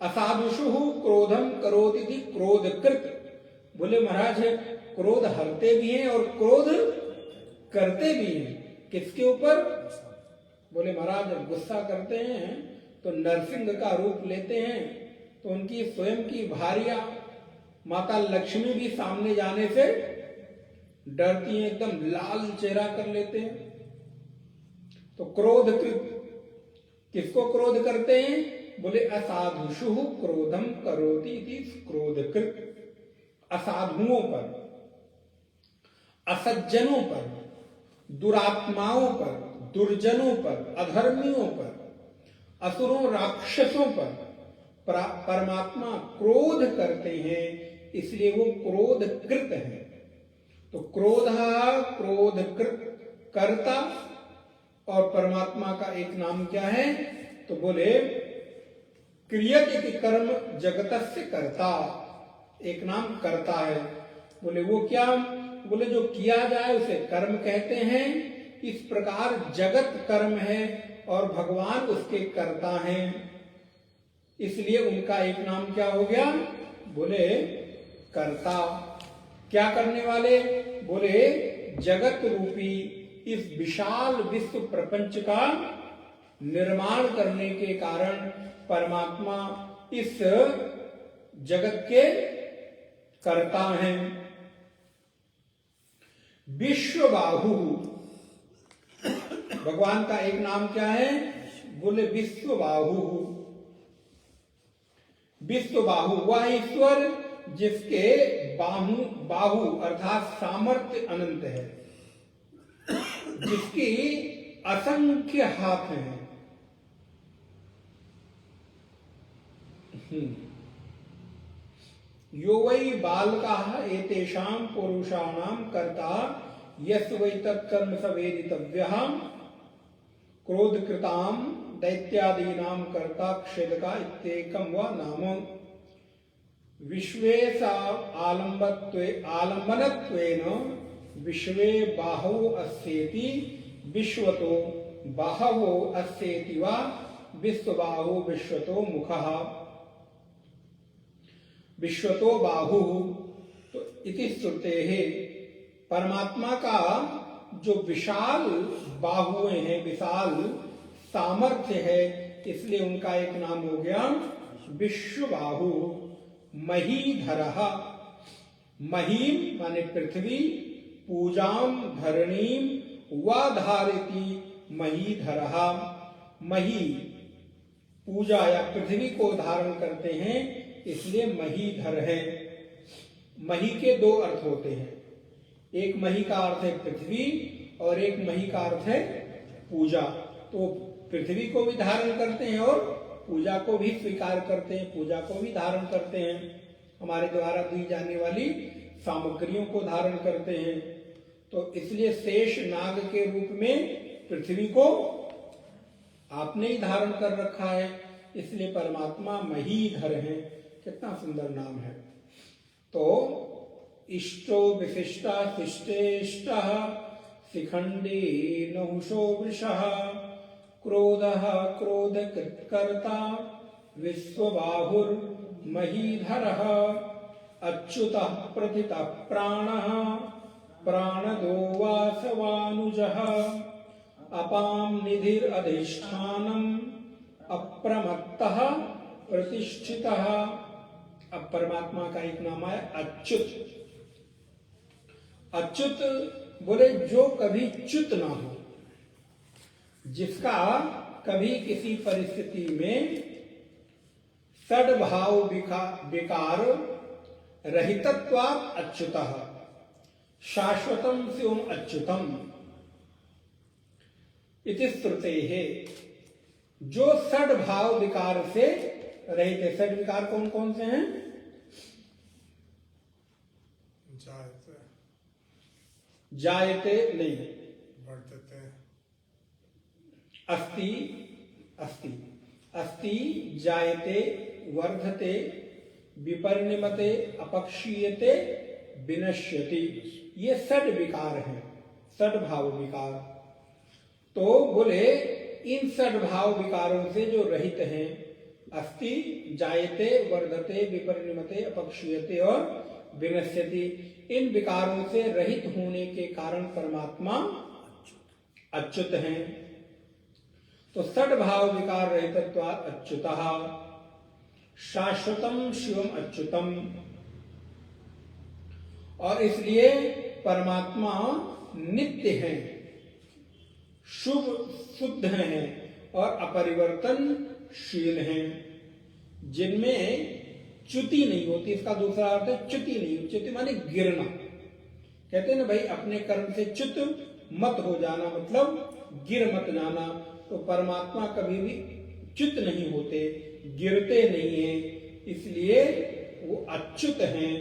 असाधुषु क्रोधम करोति क्रोधकृत। बोले महाराज क्रोध हरते भी हैं और क्रोध करते भी हैं। किसके ऊपर? बोले महाराज जब गुस्सा करते हैं तो नरसिंह का रूप लेते हैं, तो उनकी स्वयं की भार्या माता लक्ष्मी भी सामने जाने से डरती हैं, एकदम लाल चेहरा कर लेते हैं। तो क्रोधकृत, किसको क्रोध करते हैं? बोले असाधुषु क्रोधम करोति इति क्रोधकृत। असाधुओं पर, असज्जनों पर, दुरात्माओं पर, दुर्जनों पर, अधर्मियों पर, असुरों राक्षसों पर परमात्मा क्रोध करते हैं, इसलिए वो क्रोधकृत है। तो क्रोध, क्रोधकृत कर्ता, और परमात्मा का एक नाम क्या है? तो बोले क्रियते कर्म जगतस्य कर्ता, एक नाम कर्ता है। बोले वो क्या? बोले जो किया जाए उसे कर्म कहते हैं। इस प्रकार जगत कर्म है और भगवान उसके कर्ता हैं, इसलिए उनका एक नाम क्या हो गया? बोले कर्ता। क्या करने वाले? बोले जगत रूपी इस विशाल विश्व प्रपंच का निर्माण करने के कारण परमात्मा इस जगत के कर्ता हैं। विश्वबाहु, भगवान का एक नाम क्या है? बोले विश्वबाहु। विश्वबाहु वह ईश्वर जिसके बाहु अर्थात सामर्थ्य अनंत है, जिसकी असंख्य हाथ हैं। यो वै बालकाः एतेषां पुरुषाणां कर्ता यस् वै तत्कर्म स वेदितव्यः। क्रोधकृतां दैत्यादीनां कर्ता क्षेदका इत्येकं वा नाम। विश्वे सा आलम्बनत्वेन विश्वे बाहवो अस्येति विश्वतो बाहवो अस्येति वा विश्वबाहु विश्वतो मुखः विश्वतो बाहु। तो इति श्रुतेः, परमात्मा का जो विशाल बाहुएं हैं, विशाल सामर्थ्य है, इसलिए उनका एक नाम हो गया विश्वबाहु। महीधरः, महीम माने पृथ्वी, पूजाम धरणीम वा धारिति महीधरः। मही पूजा या पृथ्वी को धारण करते हैं, इसलिए महीधर है। मही के दो अर्थ होते हैं, एक मही का अर्थ है पृथ्वी और एक मही का अर्थ है पूजा। तो पृथ्वी को भी धारण करते हैं और पूजा को भी स्वीकार करते हैं, पूजा को भी धारण करते हैं, हमारे द्वारा दी जाने वाली सामग्रियों को धारण करते हैं। तो इसलिए शेष नाग के रूप में पृथ्वी को आपने ही धारण कर रखा है, इसलिए परमात्मा महीधर है। कितना सुंदर नाम है। तो इष्टो विशिष्टा शिष्टेष्टः शिखंडी नहुषो वृषः क्रोधः क्रोधकृत्कर्ता विश्वबाहुर्महीधरः अच्युतः प्रथितः प्राणः प्राणदो वासवानुजः अपां निधिरधिष्ठानम् अप्रमत्तः प्रतिष्ठितः। अब परमात्मा का एक नाम है अच्युत। अच्युत बोले जो कभी च्युत ना हो, जिसका कभी किसी परिस्थिति में सद्भाव विकार रहितत्वात् अच्युतः शाश्वतम स्योम अच्युतम इति श्रुतेः। जो सद्भाव विकार से रहित है। सद विकार कौन कौन से हैं? जायते नहीं, वर्तते, अस्ति अस्ति अस्ति जायते वर्धते विपरिणमते अपक्षीयते विनश्यति, ये सद विकार हैं, सद्भाव विकार। तो बोले इन सद्भाव विकारों से जो रहित हैं, अस्ति जायते वर्धते विपरिणमते अपक्षीयते और विनश्यति, इन विकारों से रहित होने के कारण परमात्मा अच्युत हैं। तो सद्भाव विकार रहितत्वात् अच्युतः शाश्वतम शिवम अच्युतम। और इसलिए परमात्मा नित्य हैं, शुभ शुद्ध हैं और अपरिवर्तनशील हैं। जिनमें च्युति नहीं होती। इसका दूसरा अर्थ है च्युति नहीं होती। च्युति माने गिरना। कहते हैं ना भाई, अपने कर्म से च्युत मत हो जाना, मतलब गिर मत जाना। तो परमात्मा कभी भी च्युत नहीं होते, गिरते नहीं है, इसलिए वो अच्युत हैं,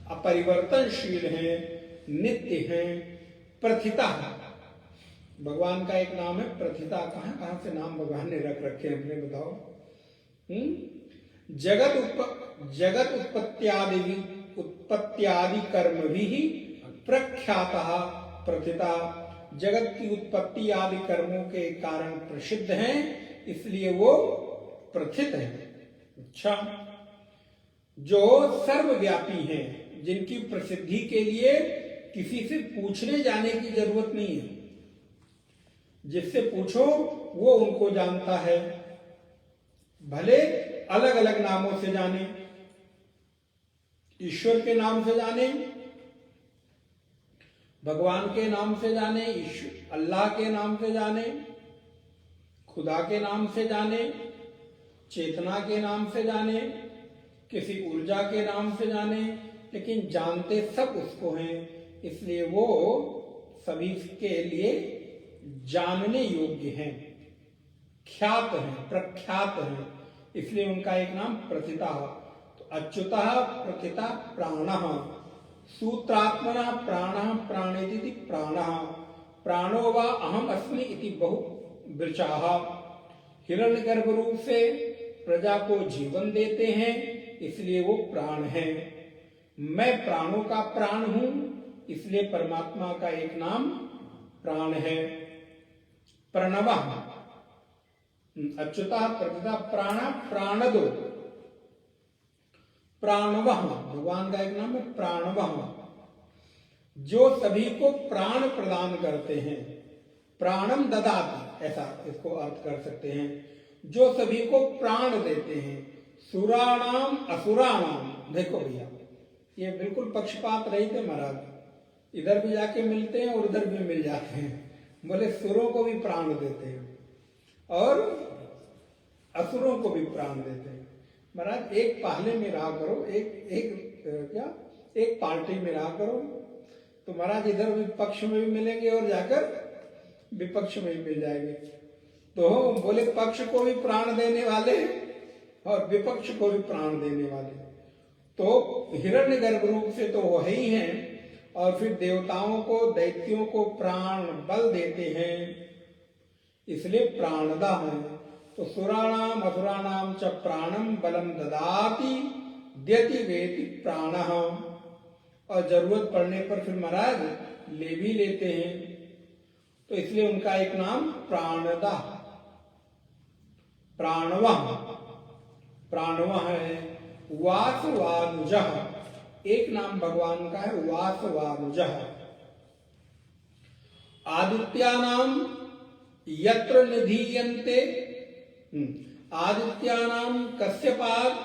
अपरिवर्तनशील हैं, नित्य हैं, प्रथिता। भगवान का एक नाम है प्रथिता। कहां कहां से नाम भगवान ने रख रखे हैं, अपने बताओ। जगत उत्पत्त्यादि कर्म भी प्रख्यातः प्रथिता। जगत की उत्पत्ति आदि कर्मों के कारण प्रसिद्ध हैं, इसलिए वो प्रथित है। अच्छा, जो सर्वव्यापी हैं, जिनकी प्रसिद्धि के लिए किसी से पूछने जाने की जरूरत नहीं है, जिससे पूछो वो उनको जानता है, भले अलग अलग नामों से जाने, ईश्वर के नाम से जाने, भगवान के नाम से जाने, अल्लाह के नाम से जाने, खुदा के नाम से जाने, चेतना के नाम से जाने, किसी ऊर्जा के नाम से जाने, लेकिन जानते सब उसको हैं, इसलिए वो सभी के लिए जानने योग्य हैं, ख्यात हैं, प्रख्यात हैं, इसलिए उनका एक नाम प्रथिता। तो अच्युतः प्रथिता प्राणः, सूत्रात्मनः प्राणः प्राणेति प्राणः, प्राणो वा अहम अस्मि इति बहु वृचाः। हिरण्यगर्भ रूप से प्रजा को जीवन देते हैं, इसलिए वो प्राण हैं। मैं प्राणों का प्राण हूं, इसलिए परमात्मा का एक नाम प्राण है। प्रणवः, अच्युतः प्रथिता प्राणः प्राणदो, प्राणवः, भगवान का एक नाम है प्राणवः, जो सभी को प्राण प्रदान करते हैं। प्राणम ददाति, ऐसा इसको अर्थ कर सकते हैं, जो सभी को प्राण देते हैं। सुराणाम असुराणाम, देखो भैया ये बिल्कुल पक्षपात रहित है महाराज, इधर भी जाके मिलते हैं और उधर भी मिल जाते हैं। बोले सुरों को भी प्राण देते हैं और असुरों को भी प्राण देते हैं। महाराज एक पाले में रहा करो, एक पार्टी में रहा करो, तो महाराज इधर भी पक्ष में भी मिलेंगे और जाकर विपक्ष में भी मिल जाएंगे। तो बोले पक्ष को भी प्राण देने वाले और विपक्ष को भी प्राण देने वाले। तो हिरण्यगर्भ रूप से तो वही हैं, और फिर देवताओं को, दैत्यों को प्राण बल देते हैं, इसलिए प्राणदा है। तो सुराणाम असुराणाम च प्राणम बलम ददाति द्यति वेति प्राणः, और जरूरत पड़ने पर फिर महाराज ले भी लेते हैं, तो इसलिए उनका एक नाम प्राणदा, प्राणवः, प्राणवः है। वासवानुजः, एक नाम भगवान का है वासवानुजः। आदित्यानाम यत्र निधीयन्ते, आदित्यानाम कश्यपात्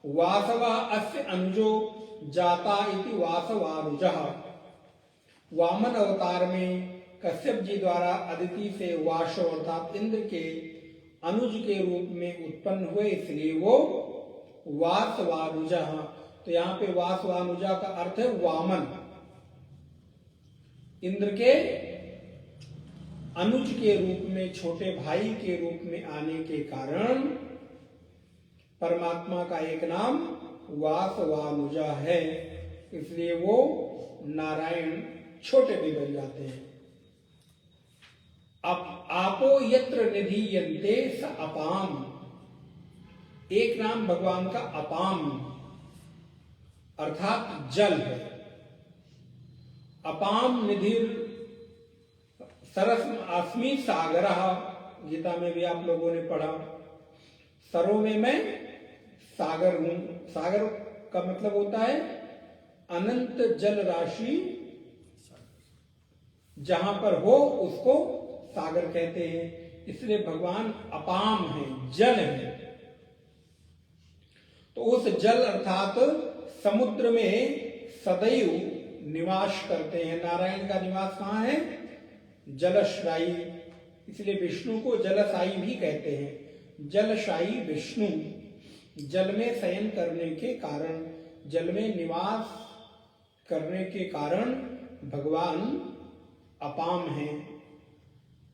वासवा अस्य अनुजो जाता इति वासवानुजः। वामन अवतार में कश्यप जी द्वारा अदिति से वासो अर्थात इंद्र के अनुज के रूप में उत्पन्न हुए, इसलिए वो वासवानुजः। तो यहाँ पे वासवानुजा का अर्थ है वामन, इंद्र के अनुज के रूप में, छोटे भाई के रूप में आने के कारण परमात्मा का एक नाम वासवानुजा है, इसलिए वो नारायण छोटे भी बन जाते हैं। आपो यत्र निधीयन्ते स अपाम, एक नाम भगवान का अपाम अर्थात जल है। अपाम निधिर सरस अस्मि सागरः, गीता में भी आप लोगों ने पढ़ा, सरों में मैं सागर हूं। सागर का मतलब होता है अनंत जल राशि, जहां पर हो उसको सागर कहते हैं, इसलिए भगवान अपाम है, जल है। तो उस जल अर्थात समुद्र में सदैव निवास करते हैं। नारायण का निवास कहाँ है? जलशायी, इसलिए विष्णु को जलशायी भी कहते हैं। जलशायी विष्णु, जल में शयन करने के कारण, जल में निवास करने के कारण भगवान अपाम हैं।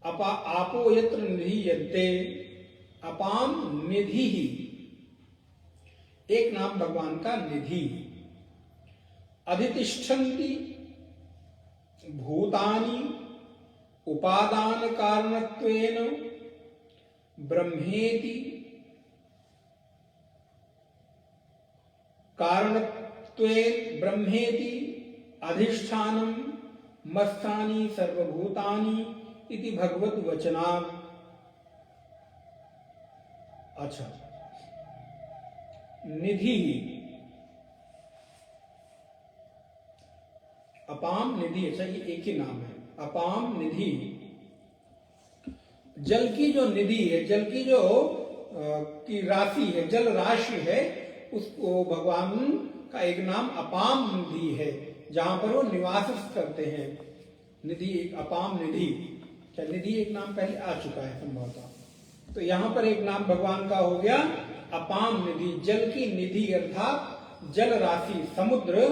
आपो यत्र निधीयन्ते, अपाम निधि ही एक नाम भगवान का निधि। अधितिष्ठन्ति भूतानि उपादान कारणत्वेन ब्रह्मेति, कारणत्वेन ब्रह्मेति अधिष्ठानम मस्तानि सर्वभूतानि इति भगवत वचनात्। अच्छा, निधि, अपाम निधि, अच्छा ये एक ही नाम है, अपाम निधि। जल की जो निधि है, जल की जो की राशि है, जल राशि है, उसको भगवान का एक नाम अपाम निधि है, जहां पर वो निवास करते हैं। निधि, एक अपाम निधि। क्या निधि एक नाम पहले आ चुका है संभवतः, तो यहां पर एक नाम भगवान का हो गया अपाम निधि। जल की निधि अर्थात जल राशि, समुद्र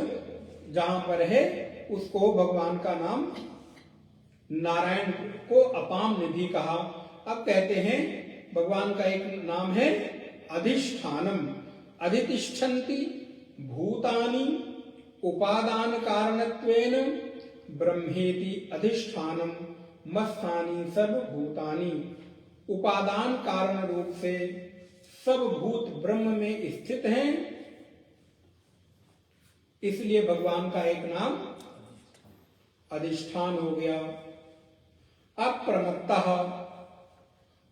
जहां पर है उसको भगवान का नाम, नारायण को अपाम निधि कहा। अब कहते हैं भगवान का एक नाम है अधिष्ठानम। अधितिष्ठन्ति भूतानि उपादान कारणत्वेन ब्रह्मेति अधिष्ठानम मस्तानि सर्वभूतानि। उपादान कारण रूप से सब भूत ब्रह्म में स्थित हैं, इसलिए भगवान का एक नाम अधिष्ठान हो गया। अप्रमत्तः,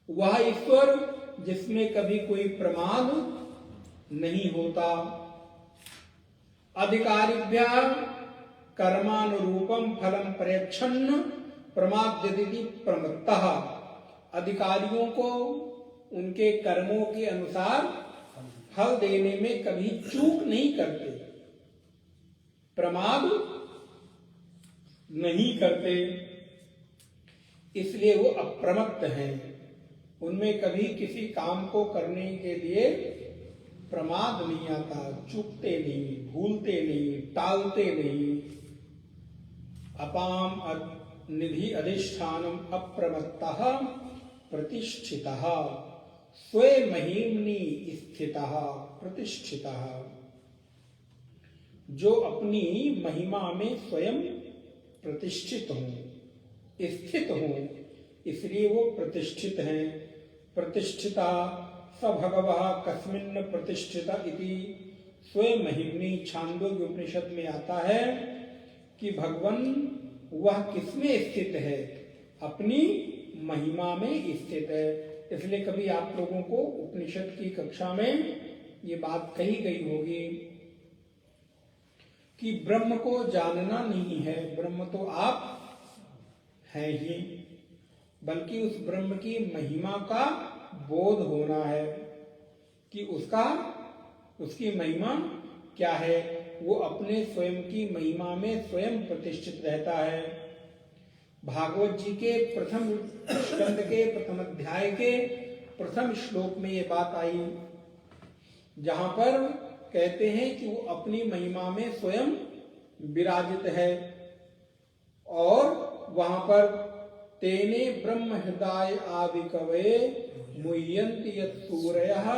वह ईश्वर जिसमें कभी कोई प्रमाद नहीं होता। अधिकारिभ्यः कर्मानुरूपम फलम प्रयच्छन्न प्रमाद्यति प्रमत्तः। अधिकारियों को उनके कर्मों के अनुसार फल देने में कभी चूक नहीं करते, प्रमाद नहीं करते, इसलिए वो अप्रमत्त हैं। उनमें कभी किसी काम को करने के लिए प्रमाद नहीं आता, चूकते नहीं, भूलते नहीं, टालते नहीं। अपाम निधि अधिष्ठानम अप्रमत्तः प्रतिष्ठितः स्वयं महिम्नि स्थितः प्रतिष्ठितः। जो अपनी महिमा में स्वयं प्रतिष्ठित हों, स्थित हों, इसलिए वो प्रतिष्ठित हैं। प्रतिष्ठिता स भगवः कस्मिन् प्रतिष्ठिता इति स्वयं महिम्नि। छांदोग्य उपनिषद में आता है कि भगवान वह किसमें स्थित है, अपनी महिमा में स्थित है। इसलिए कभी आप लोगों को उपनिषद की कक्षा में ये बात कही गई होगी कि ब्रह्म को जानना नहीं है, ब्रह्म तो आप हैं ही, बल्कि उस ब्रह्म की महिमा का बोध होना है कि उसकी महिमा क्या है। वो अपने स्वयं की महिमा में स्वयं प्रतिष्ठित रहता है। भागवत जी के प्रथम स्कंद के प्रथम अध्याय के प्रथम श्लोक में ये बात आई, जहां पर कहते हैं कि वो अपनी महिमा में स्वयं विराजित है। और वहां पर तेने ब्रह्म हृदय आदि कवे मुह्यन्ति यत् सूरयः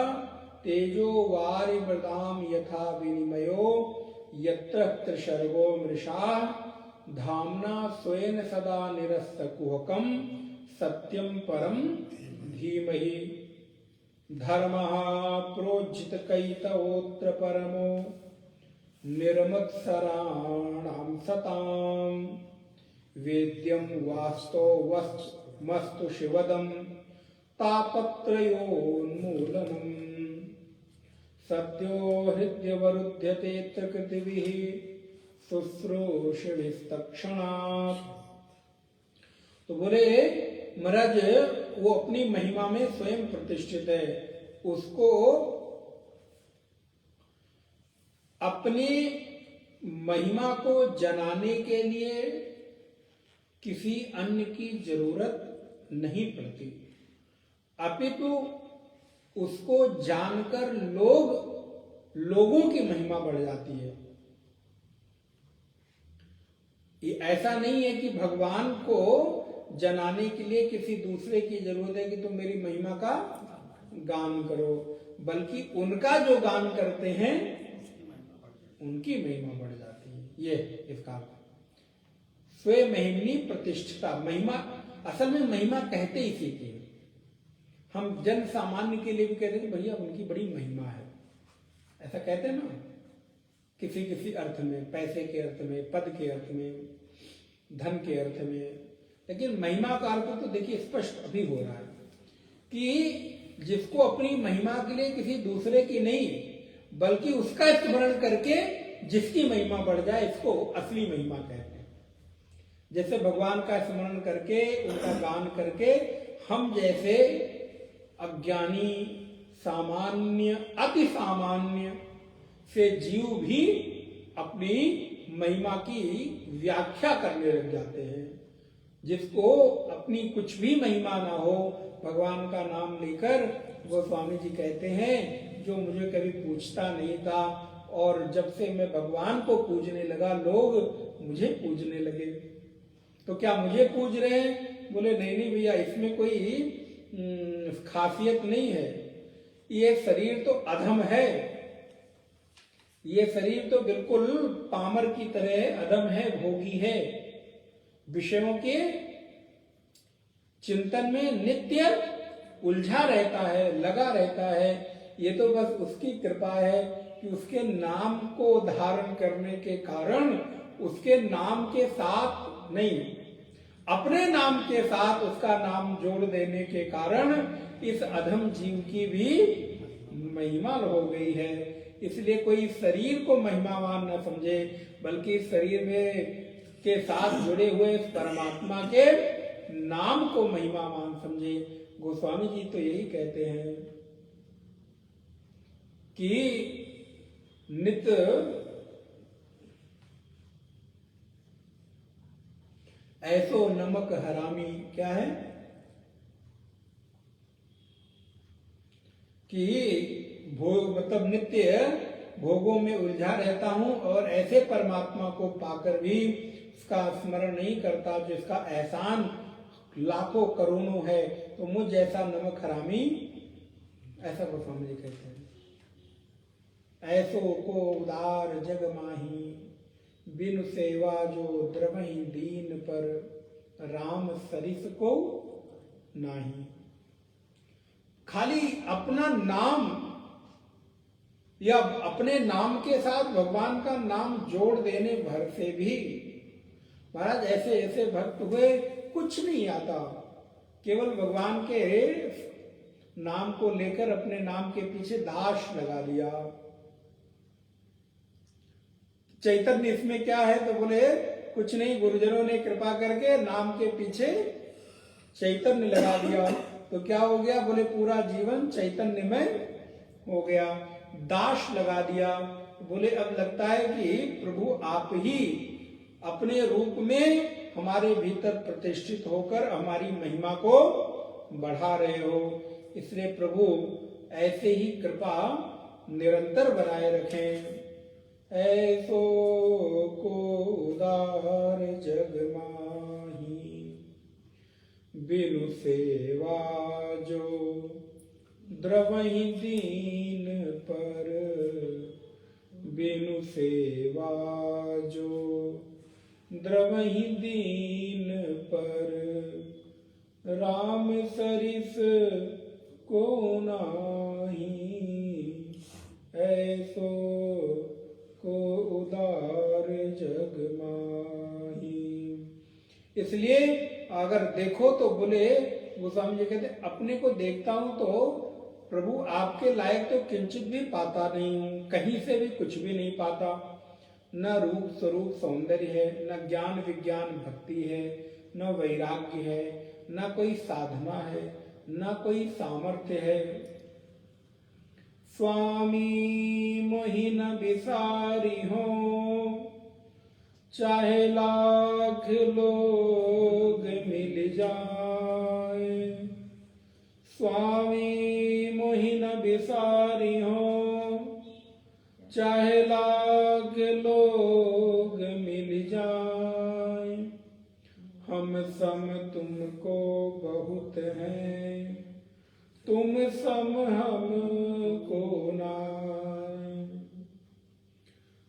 तेजो वारिमृदाम यथा विनिमयो यत्र त्रिशर्गो मृषा धाम्ना स्वेन सदा निरस्तकुहकं सत्यं परम धीमहि। धर्मः प्रोज्झितकैतवोऽत्र परमो निर्मत्सराणां सतां वेद्यं वास्तवमस्तु शिवदं तापत्रयोन्मूलनम्। सद्यो हृद्यवरुध्यतेऽत्र कृतिभिः शुश्रूषिभिस्तत्क्षणात्। तो बोले महाराज वो अपनी महिमा में स्वयं प्रतिष्ठित है, उसको अपनी महिमा को जनाने के लिए किसी अन्य की जरूरत नहीं पड़ती, अपितु उसको जानकर लोगों की महिमा बढ़ जाती है। ये ऐसा नहीं है कि भगवान को जनाने के लिए किसी दूसरे की जरूरत है कि तुम मेरी महिमा का गान करो, बल्कि उनका जो गान करते हैं उनकी महिमा बढ़ जाती है। ये इसका स्वयं महिमनी प्रतिष्ठिता। महिमा, असल में महिमा कहते इसी की, हम जन सामान्य के लिए भी कहते हैं कि भैया उनकी बड़ी महिमा है, ऐसा कहते हैं ना, किसी किसी अर्थ में, पैसे के अर्थ में, पद के अर्थ में, धन के अर्थ में। लेकिन महिमा का अर्थ तो देखिए स्पष्ट अभी हो रहा है कि जिसको अपनी महिमा के लिए किसी दूसरे की नहीं, बल्कि उसका स्मरण करके जिसकी महिमा बढ़ जाए, इसको असली महिमा कहते हैं। जैसे भगवान का स्मरण करके, उनका गान करके हम जैसे अज्ञानी, सामान्य, अति सामान्य से जीव भी अपनी महिमा की व्याख्या करने लग जाते हैं। जिसको अपनी कुछ भी महिमा ना हो, भगवान का नाम लेकर गोस्वामी जी कहते हैं जो मुझे कभी पूछता नहीं था, और जब से मैं भगवान को पूजने लगा लोग मुझे पूजने लगे। तो क्या मुझे पूज रहे हैं? बोले नहीं नहीं भैया, इसमें कोई खासियत नहीं है। ये शरीर तो अधम है, ये शरीर तो बिल्कुल पामर की तरह अधम है, भोगी है, विषयों के चिंतन में नित्य उलझा रहता है, लगा रहता है। ये तो बस उसकी कृपा है कि उसके नाम को धारण करने के कारण, उसके नाम के साथ नहीं, अपने नाम के साथ उसका नाम जोड़ देने के कारण इस अधम जीव की भी महिमा हो गई है। इसलिए कोई शरीर को महिमावान न समझे, बल्कि शरीर में के साथ जुड़े हुए परमात्मा के नाम को महिमावान समझे। गोस्वामी जी तो यही कहते हैं कि नित्य ऐसो नमक हरामी, क्या है कि भोग मतलब नित्य भोगों में उलझा रहता हूं, और ऐसे परमात्मा को पाकर भी उसका स्मरण नहीं करता जिसका एहसान लाखों करोड़ों है। तो मुझ जैसा नमक हरामी, ऐसा गोस्वामी जी कहते हैं। ऐसो को उदार जग माही, बिनु सेवा जो द्रवहि दीन पर, राम सरिस को नाही। खाली अपना नाम या अपने नाम के साथ भगवान का नाम जोड़ देने भर से भी महाराज ऐसे ऐसे भक्त हुए, कुछ नहीं आता, केवल भगवान के नाम को लेकर अपने नाम के पीछे दाश लगा दिया। चैतन्य इसमें क्या है? तो बोले कुछ नहीं, गुरुजनों ने कृपा करके नाम के पीछे चैतन्य लगा दिया। तो क्या हो गया? बोले पूरा जीवन चैतन्य में हो गया। दाश लगा दिया, बोले अब लगता है कि प्रभु आप ही अपने रूप में हमारे भीतर प्रतिष्ठित होकर हमारी महिमा को बढ़ा रहे हो। इसलिए प्रभु ऐसे ही कृपा निरंतर बनाए रखें। ऐसो को उदार जग माही, बिनु सेवा जो द्रवहि दीन पर, बिनु सेवा जो द्रवहि दीन पर, राम सरिस को नाही। ऐसो को उदार जग माही। इसलिए अगर देखो तो बोले गोस्वामी जी कहते अपने को देखता हूं तो प्रभु आपके लायक तो किंचित भी पाता नहीं हूं, कहीं से भी कुछ भी नहीं पाता। न रूप स्वरूप सौंदर्य है, न ज्ञान विज्ञान भक्ति है, न वैराग्य है, न कोई साधना है, न कोई सामर्थ्य है। स्वामी मोहि न बिसारी हो, चाहे लाख लोग मिल जाए। स्वामी मोहि न बिसारी हो, चाहे लाख लोग मिल जाए, हम सम तुमको बहुत हैं, तुम सम हमको नाय।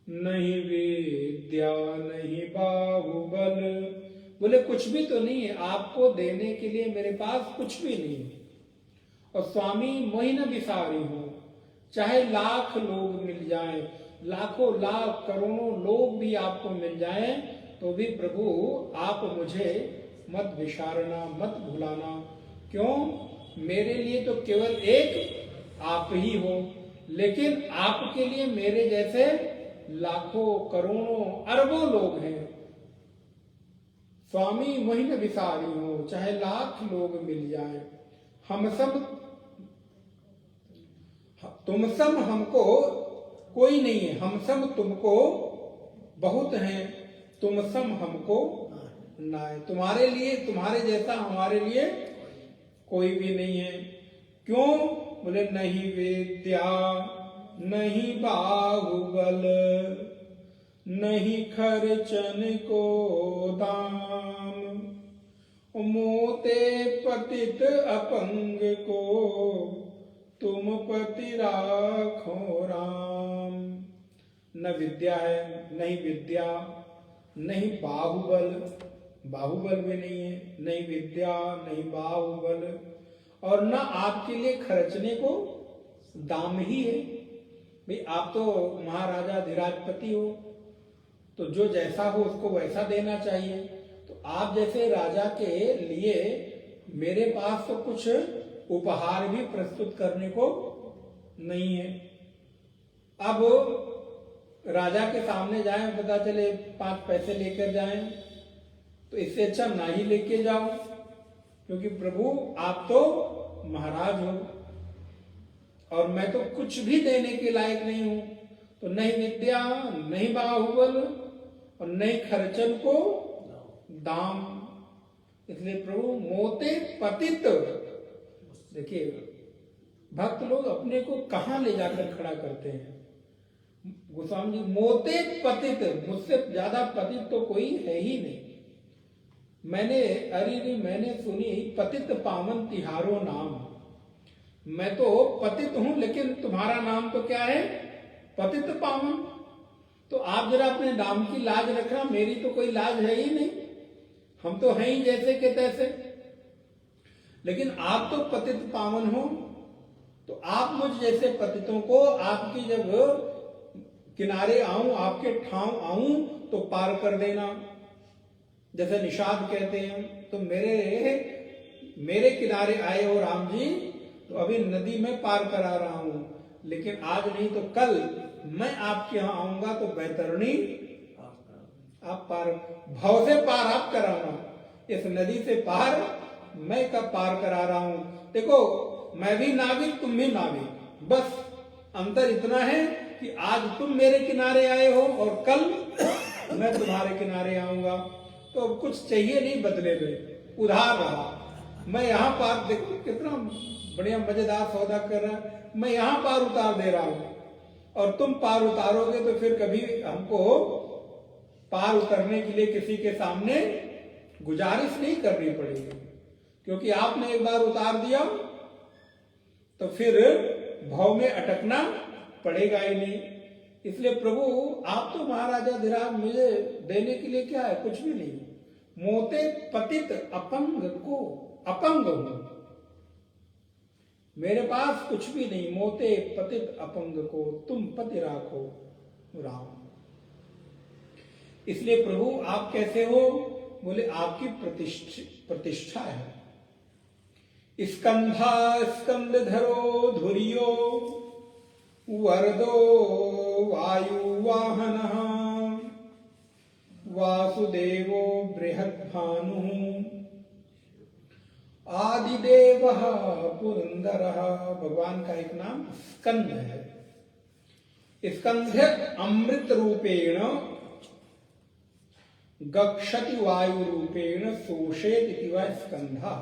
नहीं विद्या नहीं बाहुबल, बोले कुछ भी तो नहीं है, आपको देने के लिए मेरे पास कुछ भी नहीं है। और स्वामी मोहि न बिसारी हूं, चाहे लाख लोग मिल जाएं, लाखों लाख करोड़ों लोग भी आपको मिल जाएं, तो भी प्रभु आप मुझे मत विसारना, मत भुलाना। क्यों? मेरे लिए तो केवल एक आप ही हो, लेकिन आपके लिए मेरे जैसे लाखों करोड़ों अरबों लोग हैं। स्वामी मोहि न बिसारी हो, चाहे लाख लोग मिल जाएं, हम सब तुम सब हमको कोई नहीं है, हम सब तुमको बहुत हैं, तुम सब हमको नाय। तुम्हारे लिए, तुम्हारे जैसा हमारे लिए कोई भी नहीं है। क्यों? बोले नहीं विद्या नहीं बाहुबल, नहीं खर्चन को दाम, मोते पतित अपंग को तुम पति राखो राम। न विद्या है, नहीं विद्या, नहीं बाहुबल, बाहुबल भी नहीं है, नहीं विद्या नहीं बाहुबल, और न आपके लिए खर्चने को दाम ही है। भाई आप तो महाराजा धीराजपति हो, तो जो जैसा हो उसको वैसा देना चाहिए। तो आप जैसे राजा के लिए मेरे पास तो कुछ उपहार भी प्रस्तुत करने को नहीं है। अब राजा के सामने जाएं, पता चले 5 पैसे लेकर जाएं, तो इससे अच्छा ना ही लेके जाओ, क्योंकि प्रभु आप तो महाराज हो और मैं तो कुछ भी देने के लायक नहीं हूं। तो नहीं विद्या नहीं बाहुबल और नहीं खर्चन को दाम, इसलिए प्रभु मोते पतित। देखिए भक्त लोग अपने को कहां ले जाकर खड़ा करते हैं। गोस्वामी जी मोते पतित, मुझसे ज्यादा पतित तो कोई है ही नहीं। मैंने सुनी पतित पावन तिहारो नाम। मैं तो पतित हूं, लेकिन तुम्हारा नाम तो क्या है? पतित पावन। तो आप जरा अपने नाम की लाज रखना, मेरी तो कोई लाज है ही नहीं, हम तो हैं ही जैसे के तैसे। लेकिन आप तो पतित पावन हो, तो आप मुझ जैसे पतितों को आपकी जब किनारे आऊं, आपके ठाव आऊं, तो पार कर देना। जैसे निषाद कहते हैं, तो मेरे किनारे आए हो राम जी, तो अभी नदी में पार करा रहा हूं, लेकिन आज नहीं तो कल मैं आपके यहां आऊंगा तो बैतरणी आप पार, भाव से पार आप कराना, इस नदी से पार मैं कब पार करा रहा हूं। देखो मैं भी नाविक, तुम भी नाविक, बस अंतर इतना है कि आज तुम मेरे किनारे आए हो और कल मैं तुम्हारे किनारे आऊंगा। तो अब कुछ चाहिए नहीं बदले में, उधार रहा। मैं यहां पार, देखो कितना बढ़िया मजेदार सौदा कर रहा है, मैं यहां पार उतार दे रहा हूं और तुम पार उतारोगे तो फिर कभी हमको पार उतरने के लिए किसी के सामने गुजारिश नहीं करनी पड़ेगी, क्योंकि आपने एक बार उतार दिया तो फिर भाव में अटकना पड़ेगा ही नहीं। इसलिए प्रभु आप तो महाराजा धीराज, मुझे देने के लिए क्या है? कुछ भी नहीं। मोते पतित अपंग को, अपंग हूं, मेरे पास कुछ भी नहीं। मोते पतित अपंग को तुम पति राखो राम। इसलिए प्रभु आप कैसे हो? बोले आपकी प्रतिष्ठा है। स्कंधा स्कंद धरो धुर्यो वरदो वायु वाहन वासुदेवो बृहद्भानु आदिदेव पुरंदर। भगवान का एक नाम स्कंद है। स्कंध अमृत रूपेण गक्षति वायु रूपेण शोषेत इति वह स्कंधः।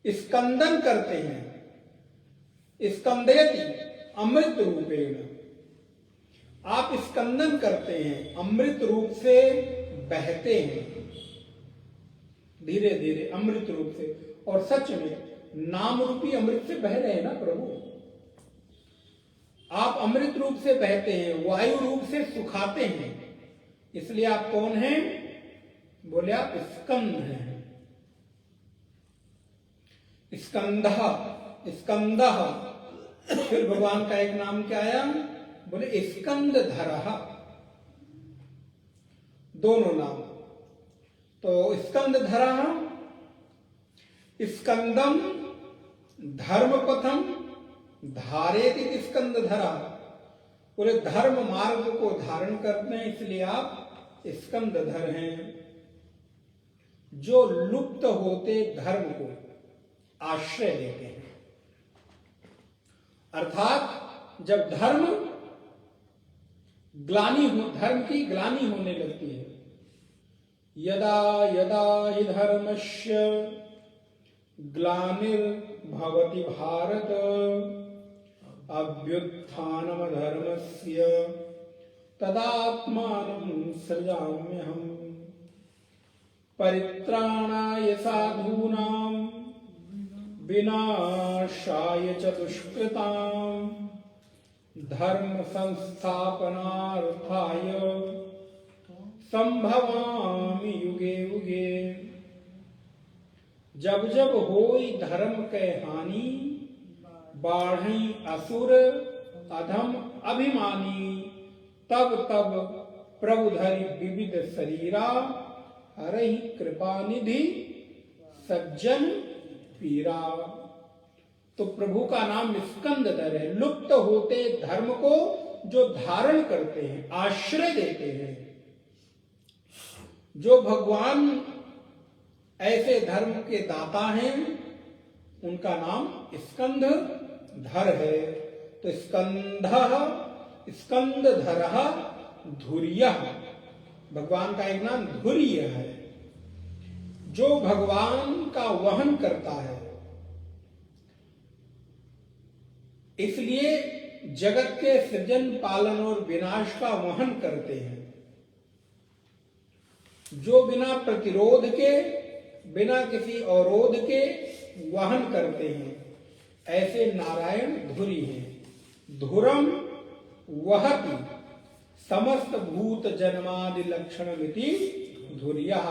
स्कंदन करते हैं। स्कंदयति अमृत रूपेण, आप स्कंदन करते हैं, अमृत रूप से बहते हैं धीरे धीरे अमृत रूप से। और सच में नाम रूपी अमृत से बह रहे हैं ना प्रभु, आप अमृत रूप से बहते हैं, वायु रूप से सुखाते हैं, इसलिए आप कौन हैं? बोले आप स्कंद हैं। स्कंदः, स्कंदः, फिर भगवान का एक नाम क्या आया? बोले स्कंदधरः, दोनों नाम। तो स्कंदधरः, स्कंदम धर्मपथम धारेति स्कंदधरः, पूरे धर्म मार्ग को धारण करते हैं, इसलिए आप स्कंदधर हैं, जो लुप्त होते धर्म को आश्रय देते हैं। अर्थात जब धर्म धर्म की ग्लानि होने लगती है, यदा यदा हि धर्मस्य ग्लानिर्भवति भारत अभ्युत्थानमधर्मस्य तदात्मानं सृजाम्यहम् परित्राणाय साधूनां विनाशाय च दुष्कृतां धर्म संस्थापनार्थाय संभवामि युगे युगे। जब जब होई धर्म के हानि, बाढ़ई असुर अधम अभिमानी, तब तब प्रभु धरि विविध शरीरा, हरहि कृपा निधि सज्जन पीरा। तो प्रभु का नाम स्कंदधर है, लुप्त होते धर्म को जो धारण करते हैं, आश्रय देते हैं। जो भगवान ऐसे धर्म के दाता हैं, उनका नाम स्कंदधर है। तो स्कंदः स्कंदधरः धुर्यः, भगवान का एक नाम धुर्य है, जो भगवान का वहन करता है। इसलिए जगत के सृजन पालन और विनाश का वहन करते हैं। जो बिना प्रतिरोध के, बिना किसी अवरोध के वहन करते हैं, ऐसे नारायण धुरी हैं। धुरम वहति समस्त भूत जन्मादि लक्षण मिति धुर्या,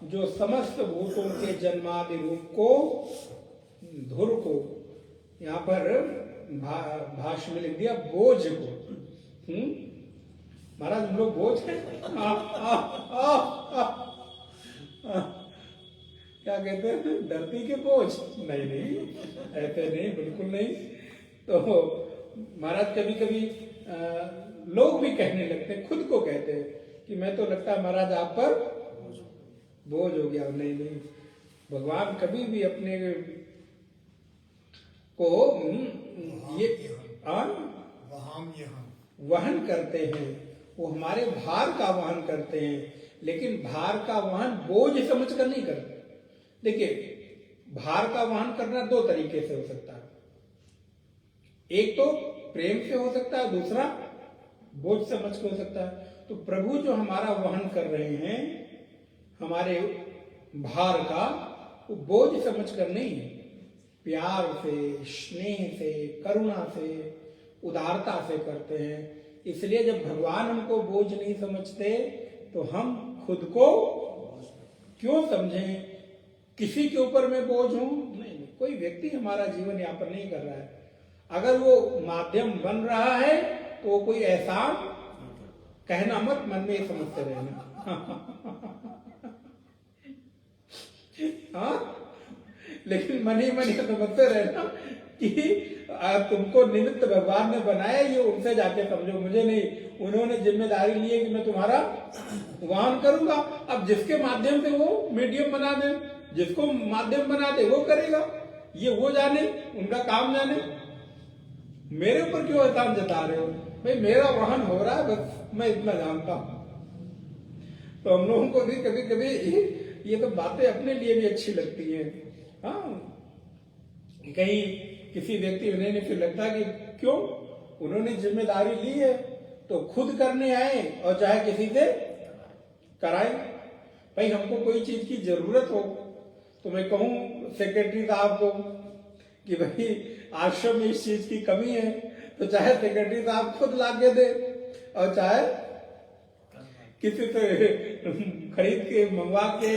जो समस्त भूतों के जन्मादि रूप को, धुर को, यहाँ पर भाष्य में लिख दिया बोझ को। महाराज हम लोग बोझ हैं? क्या कहते हैं? धरती के बोझ? नहीं नहीं, ऐसे नहीं, बिल्कुल नहीं। तो महाराज कभी कभी लोग भी कहने लगते हैं, खुद को कहते हैं कि मैं तो लगता है महाराज आप पर बोझ हो गया। नहीं नहीं, भगवान कभी भी अपने को ये वहन करते हैं, वो हमारे भार का वहन करते हैं, लेकिन भार का वहन बोझ समझकर नहीं करते। देखिए, भार का वहन करना दो तरीके से हो सकता है, एक तो प्रेम से हो सकता है, दूसरा बोझ समझ के हो सकता है। तो प्रभु जो हमारा वहन कर रहे हैं, हमारे भार का, वो बोझ समझ कर नहीं है, प्यार से, स्नेह से, करुणा से, उदारता से करते हैं। इसलिए जब भगवान हमको बोझ नहीं समझते, तो हम खुद को क्यों समझें? किसी के ऊपर मैं बोझ हूं? नहीं, कोई व्यक्ति हमारा जीवन यापन नहीं कर रहा है। अगर वो माध्यम बन रहा है तो वो कोई एहसान कहना मत, मन में समझते रहना। हाँ, लेकिन मन ही मन समझते रहना कि तुमको निमित्त भगवान ने बनाया, ये उनसे जाके समझो, मुझे नहीं। उन्होंने जिम्मेदारी ली है कि मैं तुम्हारा वहन करूंगा। अब जिसके माध्यम से वो मीडियम बना दे, जिसको माध्यम बना दे वो करेगा, ये वो जाने, उनका काम जाने। मेरे ऊपर क्यों एहसान जता रहे हो? भाई मेरा वहन हो रहा है, बस मैं इतना जानता हूं। तो हम लोगों को भी कभी कभी ये तो बातें अपने लिए भी अच्छी लगती हैं। हाँ, कहीं किसी व्यक्ति उन्हें फिर लगता है कि क्यों उन्होंने जिम्मेदारी ली है तो खुद करने आए और चाहे किसी से कराएं। भाई हमको कोई चीज की जरूरत हो तो मैं कहूं सेक्रेटरी साहब को कि भाई आश्रम में इस चीज की कमी है तो चाहे सेक्रेटरी साहब खुद लाके दे और चाहे किसी से खरीद के मंगवा के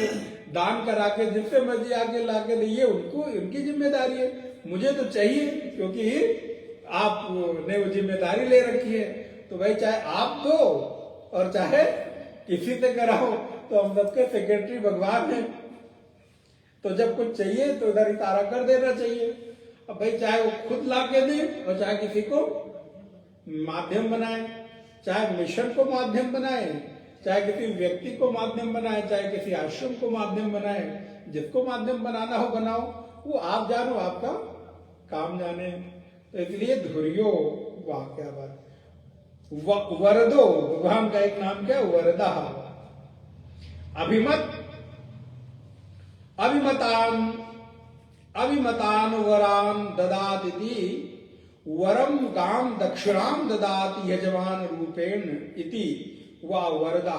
दान करा के जिससे मर्जी आके लाके दे, ये उनको उनकी जिम्मेदारी है। मुझे तो चाहिए क्योंकि आपने वो जिम्मेदारी ले रखी है। तो भाई चाहे आप दो और चाहे किसी से कराओ तो हम सबके सेक्रेटरी भगवान हैं। तो जब कुछ चाहिए तो इधर इशारा कर देना चाहिए। अब भाई चाहे वो खुद ला के दे और चाहे किसी को माध्यम बनाए, चाहे मिशन को माध्यम बनाए, चाहे किसी व्यक्ति को माध्यम बनाए, चाहे किसी आश्रम को माध्यम बनाए, जिसको माध्यम बनाना हो बनाओ, वो आप जानो, आपका काम जाने। तो इसलिए धुर्यो, वाह क्या बात। वरदो, भगवान का एक नाम क्या, वरदा। अभिमत, अभिमतान वरान ददाति, वरम गाम दक्षिणाम ददाति यजमान रूपेण इति वा वरदा।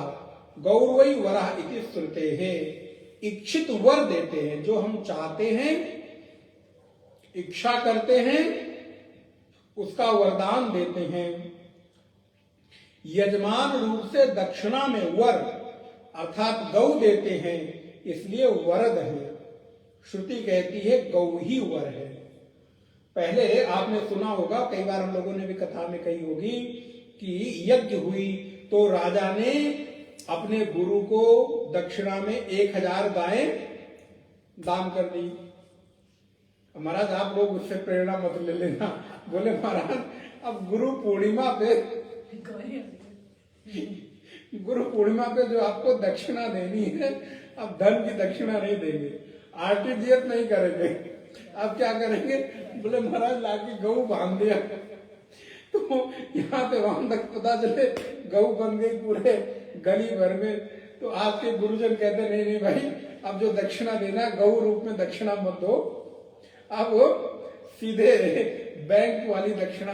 गौरवई वरा इति श्रुते है। इच्छित वर देते हैं, जो हम चाहते हैं, इच्छा करते हैं, उसका वरदान देते हैं। यजमान रूप से दक्षिणा में वर अर्थात गौ देते हैं, इसलिए वरद है। श्रुति कहती है गौ ही वर है। पहले आपने सुना होगा, कई बार हम लोगों ने भी कथा में कही होगी कि यज्ञ हुई तो राजा ने अपने गुरु को दक्षिणा में 1000 गायें दान कर दी। महाराज आप लोग उससे प्रेरणा मत ले लेना, बोले महाराज अब गुरु पूर्णिमा पे जो आपको दक्षिणा देनी है, अब धन की दक्षिणा नहीं देंगे, आरटीजीएस नहीं करेंगे, अब क्या करेंगे, बोले महाराज लाके गऊ बांध दिया तो यहाँ से वहां तक पता चले गऊ बन गई पूरे गली भर में। तो आपके गुरुजन कहते नहीं नहीं भाई, अब जो दक्षिणा देना गऊ रूप में दक्षिणा मत दो, अब सीधे बैंक वाली दक्षिणा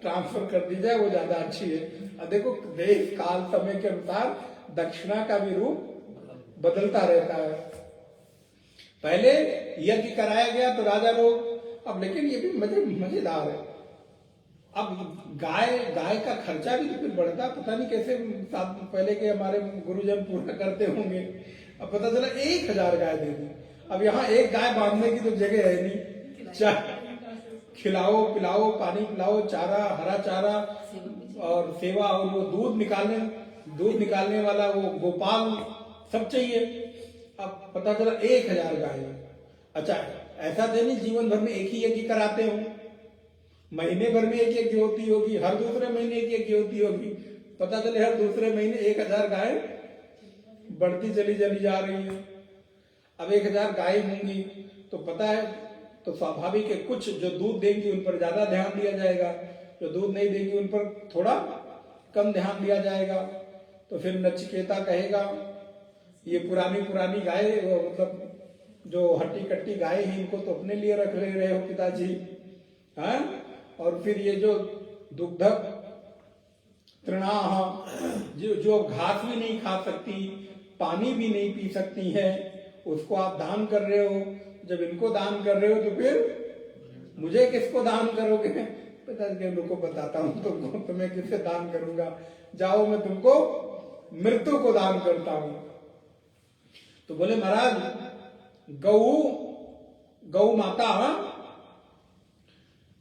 ट्रांसफर कर दी जाए, वो ज्यादा अच्छी है। अब देखो देश काल समय के अनुसार दक्षिणा का भी रूप बदलता रहता है। पहले यज्ञ कराया गया तो राजा लोग, अब लेकिन ये भी मजेदार है, अब गाय का खर्चा भी तो फिर बढ़ता, पता नहीं कैसे पहले के हमारे गुरुजन पूरा करते होंगे। अब पता चला 1000 गाय दे दी। अब यहाँ एक गाय बांधने की तो जगह है नहीं, खिलाओ पिलाओ, पानी पिलाओ, चारा, हरा चारा और सेवा, और वो दूध निकालने वाला वो गोपाल सब चाहिए। अब पता चला 1000 गाय। अच्छा ऐसा तो नहीं जीवन भर में एक ही यज्ञ कराते हो, महीने भर में एक यज्ञ होती होगी, हर दूसरे महीने एक यज्ञ होती होगी। पता चले हर दूसरे महीने 1000 गाय बढ़ती चली जा रही है। अब 1000 गाय होंगी तो पता है, तो स्वाभाविक है कुछ जो दूध देंगी उन पर ज्यादा ध्यान दिया जाएगा, जो दूध नहीं देंगी उन पर थोड़ा कम ध्यान दिया जाएगा। तो फिर नचिकेता कहेगा ये पुरानी गाय, मतलब जो हट्टी कट्टी गाय है, इनको तो अपने लिए रख ले रहे हो पिताजी, हाँ? और फिर ये जो दुग्ध तृणाः, जो घास भी नहीं खा सकती, पानी भी नहीं पी सकती है, उसको आप दान कर रहे हो। जब इनको दान कर रहे हो तो फिर मुझे किसको दान करोगे? पिताजी को बताता हूँ तुमको, तो मैं किससे दान करूंगा, जाओ मैं तुमको मृत्यु को दान करता हूं। तो बोले महाराज गौ माता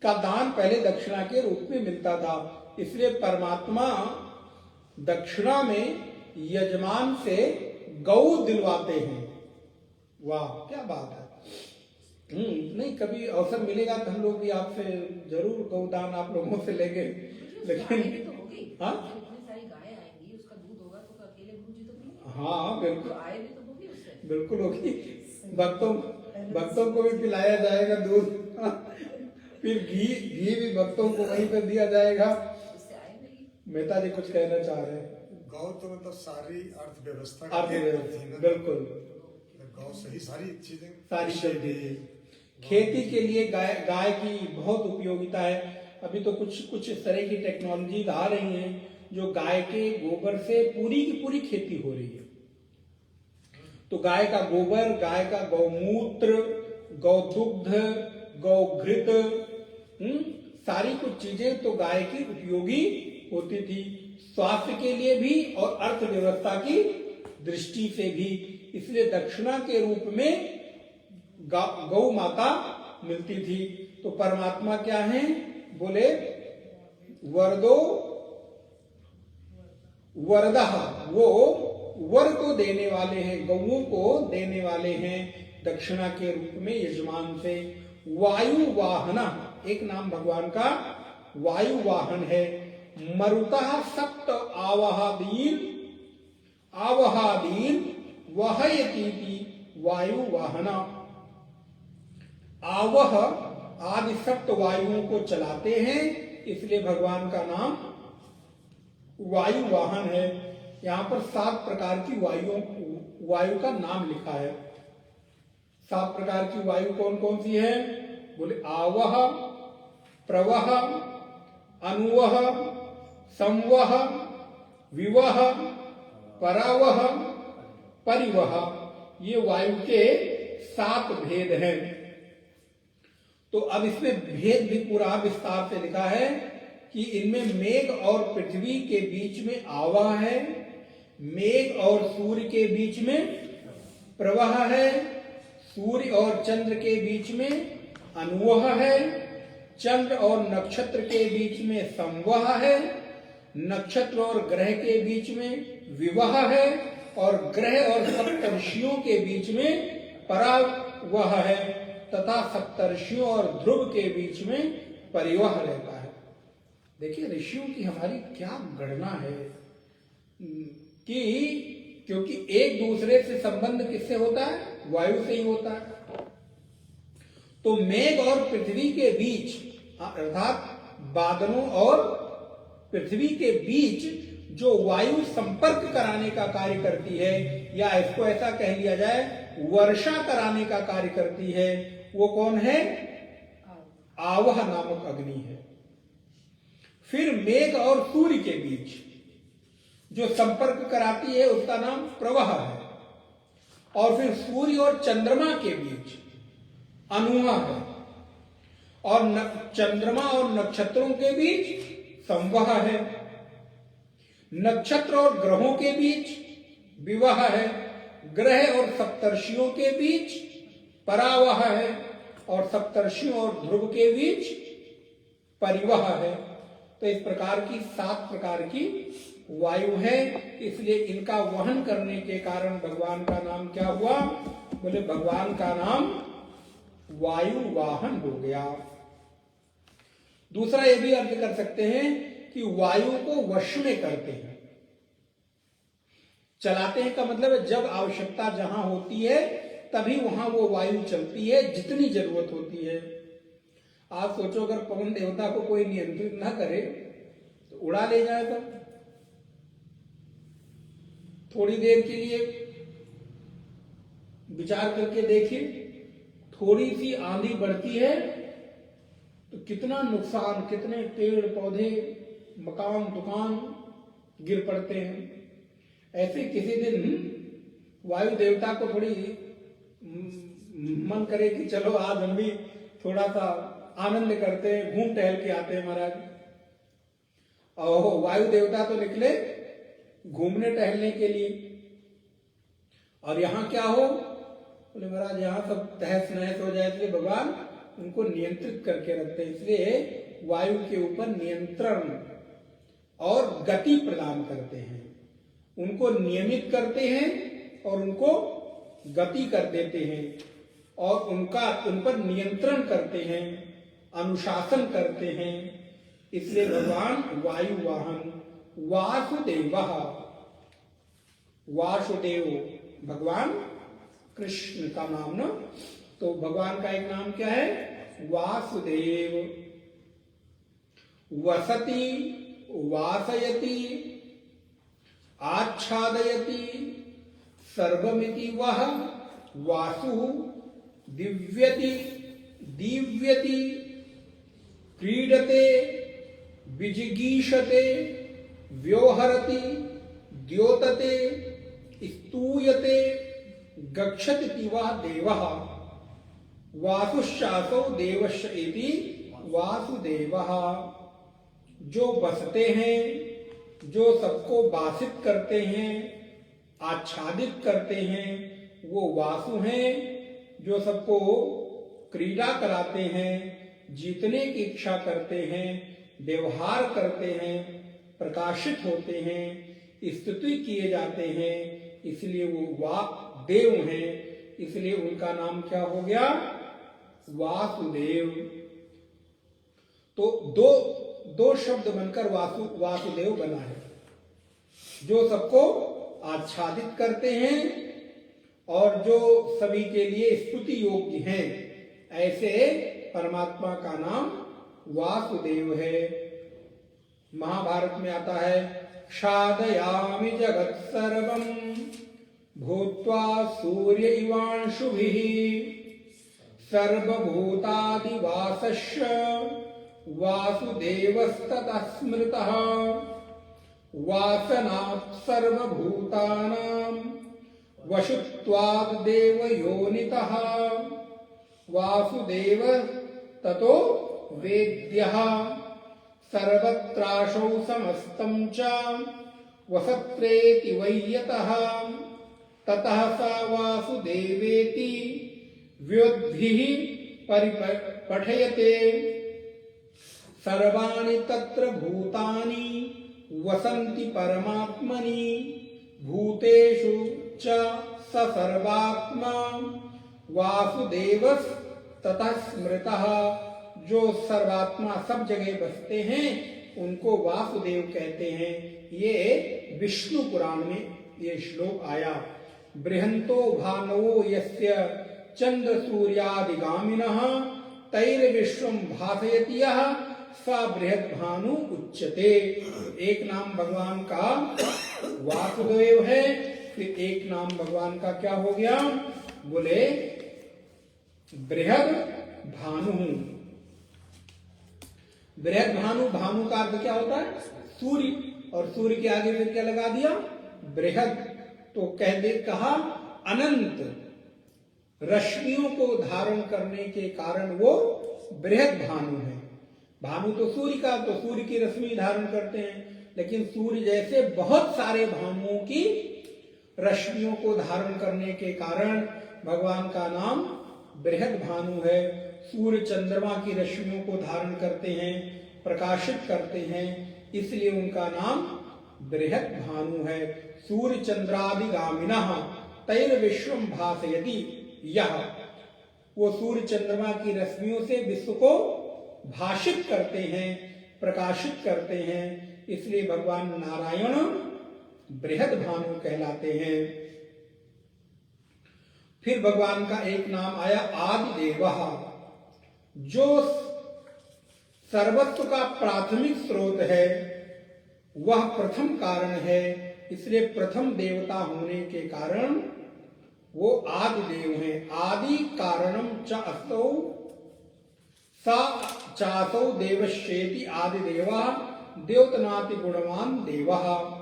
का दान पहले दक्षिणा के रूप में मिलता था, इसलिए परमात्मा दक्षिणा में यजमान से गौ दिलवाते हैं। वाह क्या बात है। नहीं कभी अवसर मिलेगा तो हम लोग भी आपसे जरूर गौदान आप लोगों से लेंगे, लेकिन हाँ हाँ बिल्कुल होगी, भक्तों को भी पिलाया जाएगा दूध, फिर घी भी भक्तों को वहीं पर दिया जाएगा। मेहता जी कुछ कहना चाह रहे हैं। गौ तो मतलब सारी अर्थव्यवस्था बिल्कुल, गौ से ही सारी चीजें सारी चलती है। खेती के लिए गाय की बहुत उपयोगिता है। अभी तो कुछ इस तरह की टेक्नोलॉजी आ रही हैं जो गाय के गोबर से पूरी की पूरी खेती हो रही है। तो गाय का गोबर, गाय का गौमूत्र, गौदुग्ध, गौघृत, सारी कुछ चीजें तो गाय की उपयोगी होती थी, स्वास्थ्य के लिए भी और अर्थव्यवस्था की दृष्टि से भी। इसलिए दक्षिणा के रूप में गौ माता मिलती थी। तो परमात्मा क्या है? बोले वरदो वरदः, वो वर को देने वाले हैं, गौओं को देने वाले हैं दक्षिणा के रूप में यजमान से। वायु वाहन, एक नाम भगवान का वायु वाहन है। मरुतः सप्त आवहादीन वहयतीति वायु वाहन। आवह आदि सप्त वायुओं को चलाते हैं, इसलिए भगवान का नाम वायु वाहन है। यहां पर 7 प्रकार की वायु का नाम लिखा है। 7 प्रकार की वायु कौन कौन सी है? बोले आवह, प्रवह, अनुवह, संवह, विवह, परावह, परिवह। ये वायु के 7 भेद हैं। तो अब इसमें भेद भी पूरा विस्तार से लिखा है कि इनमें मेघ और पृथ्वी के बीच में आवा है, मेघ और सूर्य के बीच में प्रवाह है, सूर्य और चंद्र के बीच में अनुवह है, चंद्र और नक्षत्र के बीच में संवह है, नक्षत्र और ग्रह के बीच में विवाह है, और ग्रह और सप्तर्षियों के बीच में परावह है, तथा सप्तर्षियों और ध्रुव के बीच में परिवह रहता है। देखिए ऋषियों की हमारी क्या गणना है कि क्योंकि एक दूसरे से संबंध किससे होता है? वायु से ही होता है। तो मेघ और पृथ्वी के बीच, अर्थात बादलों और पृथ्वी के बीच जो वायु संपर्क कराने का कार्य करती है, या इसको ऐसा कह लिया जाए वर्षा कराने का कार्य करती है, वो कौन है? आवह नामक अग्नि है। फिर मेघ और सूर्य के बीच जो संपर्क कराती है उसका नाम प्रवाह है। और फिर सूर्य और चंद्रमा के बीच अनुहा है, और चंद्रमा और नक्षत्रों के बीच संवह है, नक्षत्र और ग्रहों के बीच विवाह है, ग्रह और सप्तर्षियों के बीच परावह है, और सप्तर्षियों और ध्रुव के बीच परिवह है। तो इस प्रकार की 7 प्रकार की वायु है। इसलिए इनका वहन करने के कारण भगवान का नाम क्या हुआ? बोले भगवान का नाम वायु वाहन हो गया। दूसरा ये भी अर्थ कर सकते हैं कि वायु को वश में करते हैं। चलाते हैं का मतलब है जब आवश्यकता जहां होती है तभी वहां वो वायु चलती है, जितनी जरूरत होती है। आप सोचो अगर पवन देवता को कोई नियंत्रित ना करे तो उड़ा ले जाएगा। थोड़ी देर के लिए विचार करके देखिए, थोड़ी सी आंधी बढ़ती है तो कितना नुकसान, कितने पेड़ पौधे, मकान दुकान गिर पड़ते हैं। ऐसे किसी दिन वायु देवता को थोड़ी मन करे कि चलो आज हम भी थोड़ा सा आनंद करते हैं, घूम टहल के आते हैं महाराज। और वायु देवता तो निकले घूमने टहलने के लिए, और यहां क्या हो? बोले महाराज यहां सब तहस नहस हो जाए, इसलिए भगवान उनको नियंत्रित करके रखते हैं। इसलिए वायु के ऊपर नियंत्रण और गति प्रदान करते हैं, उनको नियमित करते हैं और उनको गति कर देते हैं, और उन पर नियंत्रण करते हैं, अनुशासन करते हैं। इसलिए भगवान वायु वाहन। वासुदेव भगवान कृष्ण का नाम ना। तो भगवान का एक नाम क्या है? वासुदेव। वसति, वासयति, आच्छादयति, सर्वमिति वह वासु, दिव्यति, दीव्यति, क्रीडते, विजिगीषते, व्योहरति, द्योतते, स्तूयते, गच्छति वा देवः। वासुश्चासौ देवश्च इति वासुदेवः। जो बसते हैं, जो सबको बासित करते हैं, आच्छादित करते हैं, वो वासु हैं। जो सबको क्रीड़ा कराते हैं, जीतने की इच्छा करते हैं, व्यवहार करते हैं, प्रकाशित होते हैं, स्तुति किए जाते हैं, इसलिए वो देव हैं। इसलिए उनका नाम क्या हो गया? वासुदेव। तो दो शब्द बनकर वासुदेव बना है। जो सबको आच्छादित करते हैं और जो सभी के लिए स्तुति योग्य हैं, ऐसे परमात्मा का नाम वासुदेव है। महाभारत में आता है, क्षादयामि जगत् सर्वं भूत्वा सूर्य इवांशुभिः सर्वभूतादिवासश्च वासुदेवस्ततः स्मृतः वासनात् सर्वभूतानां वशुत्वाद् देवयोनितः वासुदेव ततो वेद्यः सर्वत्राशौ समस्तं च वसत्रेति वै यतः ततः स वासुदेवेति व्युद्भिः परिपठयते सर्वाणि तत्र भूतानि वसन्ति परमात्मनि भूतेषु च स सर्वात्मा वासुदेवस्ततः स्मृतः। जो सर्वात्मा सब जगह बसते हैं उनको वासुदेव कहते हैं। ये विष्णु पुराण में ये श्लोक आया। बृहंतो भानवो यस्य चंद्र सूर्यादिगामिनः तैर्विश्वं भासयति यः स बृहद भानु उच्यते। एक नाम भगवान का वासुदेव है, फिर एक नाम भगवान का क्या हो गया? बोले बृहद भानु। बृहद भानु, भानु का अर्थ क्या होता है? सूर्य। और सूर्य के आगे फिर क्या लगा दिया? बृहद। तो कहा अनंत रश्मियों को धारण करने के कारण वो बृहद भानु है। भानु तो सूर्य का, तो सूर्य की रश्मि धारण करते हैं, लेकिन सूर्य जैसे बहुत सारे भानुओं की रश्मियों को धारण करने के कारण भगवान का नाम बृहद भानु है। सूर्य चंद्रमा की रश्मियों को धारण करते हैं, प्रकाशित करते हैं, इसलिए उनका नाम बृहद भानु है। सूर्य चंद्रादिगामिनः तैर्विश्वं भासयति यः। वो सूर्य चंद्रमा की रश्मियों से विश्व को भाषित करते हैं, प्रकाशित करते हैं, इसलिए भगवान नारायण बृहद भानु कहलाते हैं। फिर भगवान का एक नाम आया आदिदेवः। जो सर्वत्व का प्राथमिक स्रोत है, वह प्रथम कारण है, इसलिए प्रथम देवता होने के कारण वो आदिदेव हैं। आदि कारणम च असौ सा चासौ देवश्चेति आदिदेवा द्योतनाति गुणवान देवः।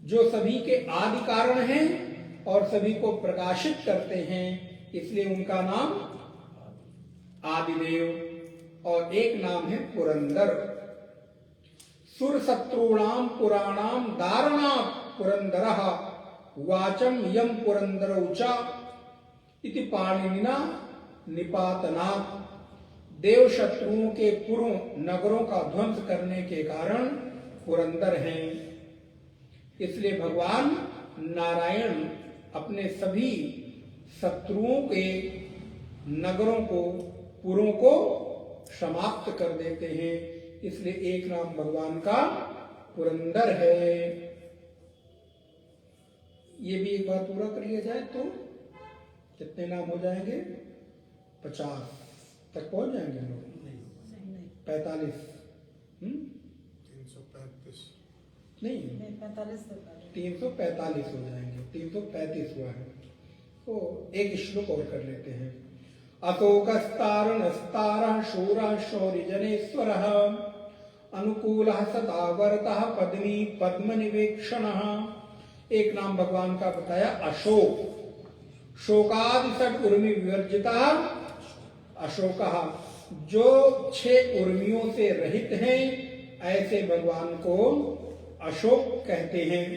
जो सभी के आदि कारण हैं और सभी को प्रकाशित करते हैं, इसलिए उनका नाम आदिदेव। और एक नाम है पुरंदर। सुर शत्रूणाम पुराणाम दारणात् पुरंदरः वाचम यम पुरंदरौ च इति पाणिनिना निपातनात्। देव शत्रुओं के पुरों नगरों का ध्वंस करने के कारण पुरंदर हैं। इसलिए भगवान नारायण अपने सभी शत्रुओं के नगरों को, पुरों को समाप्त कर देते हैं, इसलिए एक नाम भगवान का पुरंदर है। ये भी एक बार पूरा कर लिया जाए तो कितने नाम हो जाएंगे? 50 तक पहुंच जाएंगे हम लोग। 45 335 नहीं 345 हो जाएंगे। 335 हुआ है। तो एक श्लोक और कर लेते हैं। अशोकस्तारणस्तारः शूरः शौर्यजनेश्वरः अनुकूलः सदावर्तः पद्मी पद्मनिवेक्षणः। एक नाम भगवान का बताया अशोक, शोकादिषट उर्मी विवर्जितः अशोकः, जो 6 उर्मियों से रहित हैं, ऐसे भगवान को अशोक कहते हैं,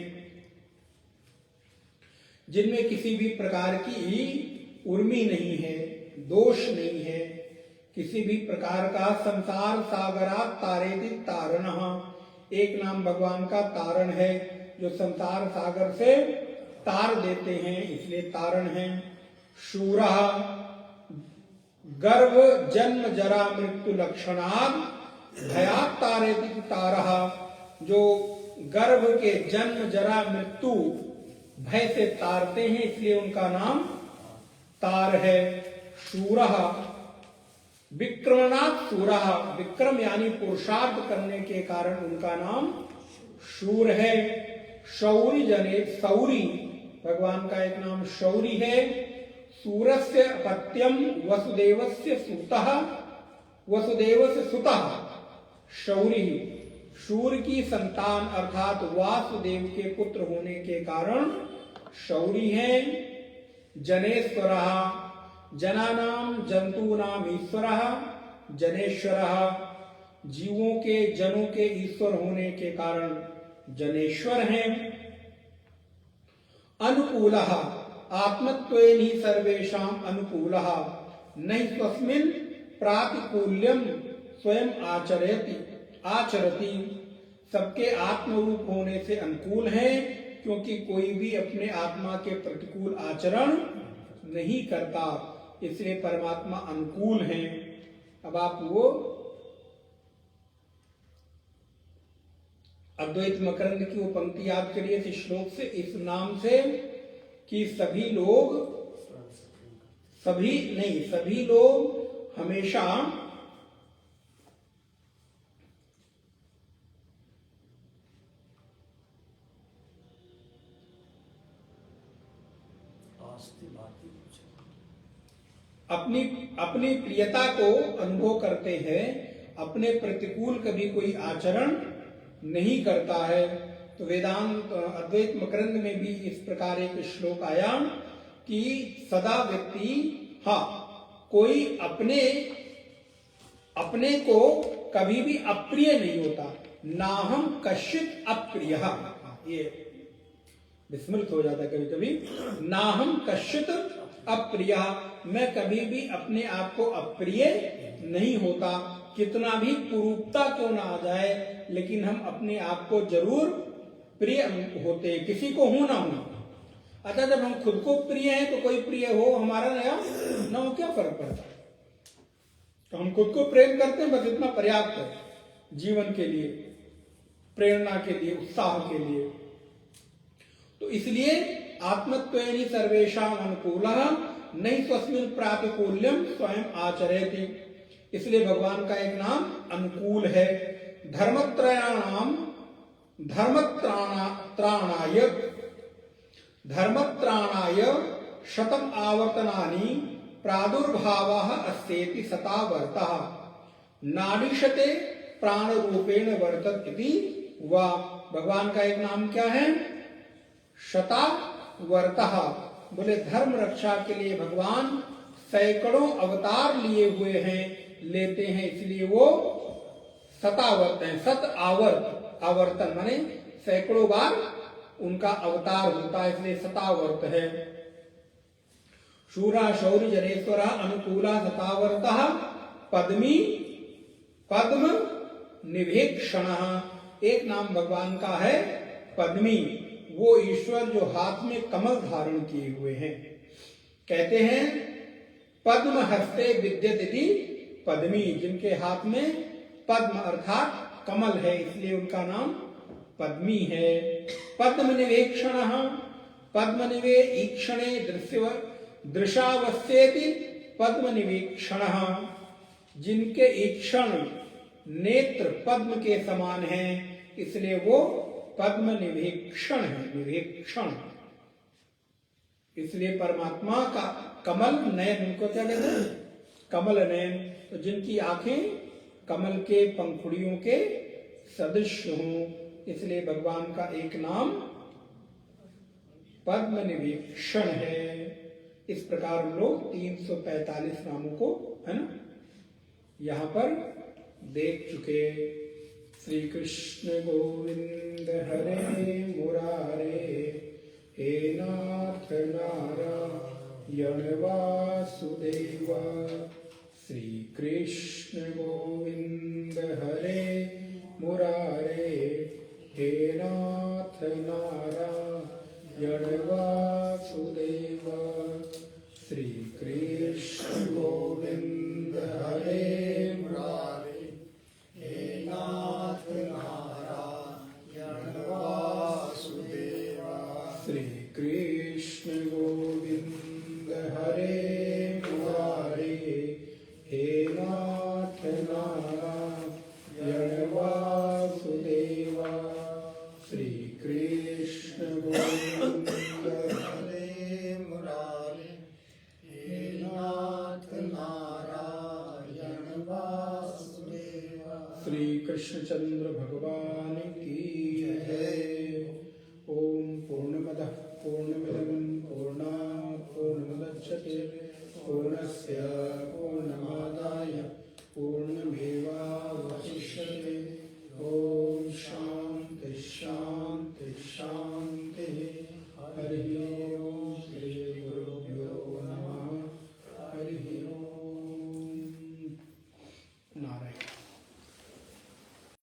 जिनमें किसी भी प्रकार की उर्मी नहीं है, दोष नहीं है, किसी भी प्रकार का संसार सागरात तारेति तारणः। एक नाम भगवान का तारण है, जो संसार सागर से तार देते हैं, इसलिए तारण है। शूरः गर्भ जन्म जरा मृत्यु लक्षणात् भयात् तारेति तारः, जो गर्भ के जन्म जरा मृत्यु भय से तारते हैं, इसलिए उनका नाम तार है। शूरः विक्रमणात् शूरः, विक्रम यानी पुरुषार्थ करने के कारण उनका नाम शूर है। शौरी जने सौरी, भगवान का एक नाम शौरी है। सूरस्य अपत्यम वसुदेवस्य सुतः, वसुदेवस्य सुतः शौरी, शूर की संतान अर्थात वासुदेव के पुत्र होने के कारण शौरी है। जनेश्वरः जनानां जंतूनाम ईश्वरः जनेश्वरः, जीवों के जनों के ईश्वर होने के कारण जनेश्वर हैं। अनुकूलः आत्मत्वेन ही सर्वेषां अनुकूलः, नहि स्वस्मिन् प्रातिकूल्यं स्वयं आचरति, सबके आत्मरूप होने से अनुकूल है, क्योंकि कोई भी अपने आत्मा के प्रतिकूल आचरण नहीं करता, इसलिए परमात्मा अनुकूल है। अब आप वो अद्वैत मकरंद की वो पंक्ति याद करिए इस श्लोक से, इस नाम से कि सभी लोग हमेशा अपनी प्रियता को अनुभव करते हैं, अपने प्रतिकूल कभी कोई आचरण नहीं करता है। तो वेदांत अद्वैत मकरंद में भी इस प्रकार एक श्लोक आया कि सदा व्यक्ति कोई अपने को कभी भी अप्रिय नहीं होता। नाहम कश्चित अप्रिय, ये विस्मृत हो जाता है कभी कभी। नाहम कश्चित अप्रिय, मैं कभी भी अपने आप को अप्रिय नहीं होता, कितना भी कुरूपता क्यों ना आ जाए, लेकिन हम अपने आप को जरूर प्रिय होते, किसी को हो ना हो। अतः जब हम खुद को प्रिय हैं तो कोई प्रिय हो हमारा नया ना हो, क्या फर्क पड़ता है। तो हम खुद को प्रेम करते हैं, बस इतना पर्याप्त है जीवन के लिए, प्रेरणा के लिए, उत्साह के लिए। तो इसलिए आत्मत्वेन ही सर्वेषां अनुकूलः नहि स्वस्मिन् प्रातिकूल्यं स्वयं आचरेति, इसलिए भगवान का एक नाम अनुकूल है। धर्मत्राणाय शतम आवर्तनानि प्रादुर्भावः अस्येति सतावर्तः, नाडीशते प्राण रूपेण वर्तत इति वा। भगवान का एक नाम क्या है? शतावर्तः, बोले धर्म रक्षा के लिए भगवान सैकड़ों अवतार लिए हुए हैं, लेते हैं, इसलिए वो शतावर्त हैं। सत आवर्त, आवर्तन माने सैकड़ों बार उनका अवतार होता है, इसलिए शतावर्त है। शूरा शौर्य जनेश्वरा अनुकूला शतावर्तः पद्मी पद्म निवेक्षणः। एक नाम भगवान का है पद्मी, वो ईश्वर जो हाथ में कमल धारण किए हुए हैं। कहते हैं पद्म हस्ते विद्यते पद्मी, जिनके हाथ में पद्म अर्थात कमल है, इसलिए उनका नाम पद्मी है। पद्म निवेक्षणः, पद्म निवेक्षणे दृशावस्थेति पद्म निवेक्षणः, जिनके ईक्षण नेत्र पद्म के समान हैं, इसलिए वो पद्म निवेक्षण है, निवेक्षण। इसलिए परमात्मा का कमल नयन, उनको क्या कहते हैं? कमल नयन, तो जिनकी आंखें कमल के पंखुड़ियों के सदृश हों, इसलिए भगवान का एक नाम पद्म निवेक्षण है। इस प्रकार हम लोग 345 नामों को, है ना, यहां पर देख चुके। श्री कृष्ण गोविंद हरे मुरारे, हे नाथ नारायण वासुदेवा। श्री कृष्ण गोविंद हरे मुरारे, हे नाथ नारायण वासुदेवा। श्री कृष्ण गोविंद हरे मुरारे, हे नाथ नारायण वासुदेवा। श्री कृष्ण गोविंद हरे मुरारे, हे नाथ नारायण वासुदेवा। श्री कृष्ण गोविंद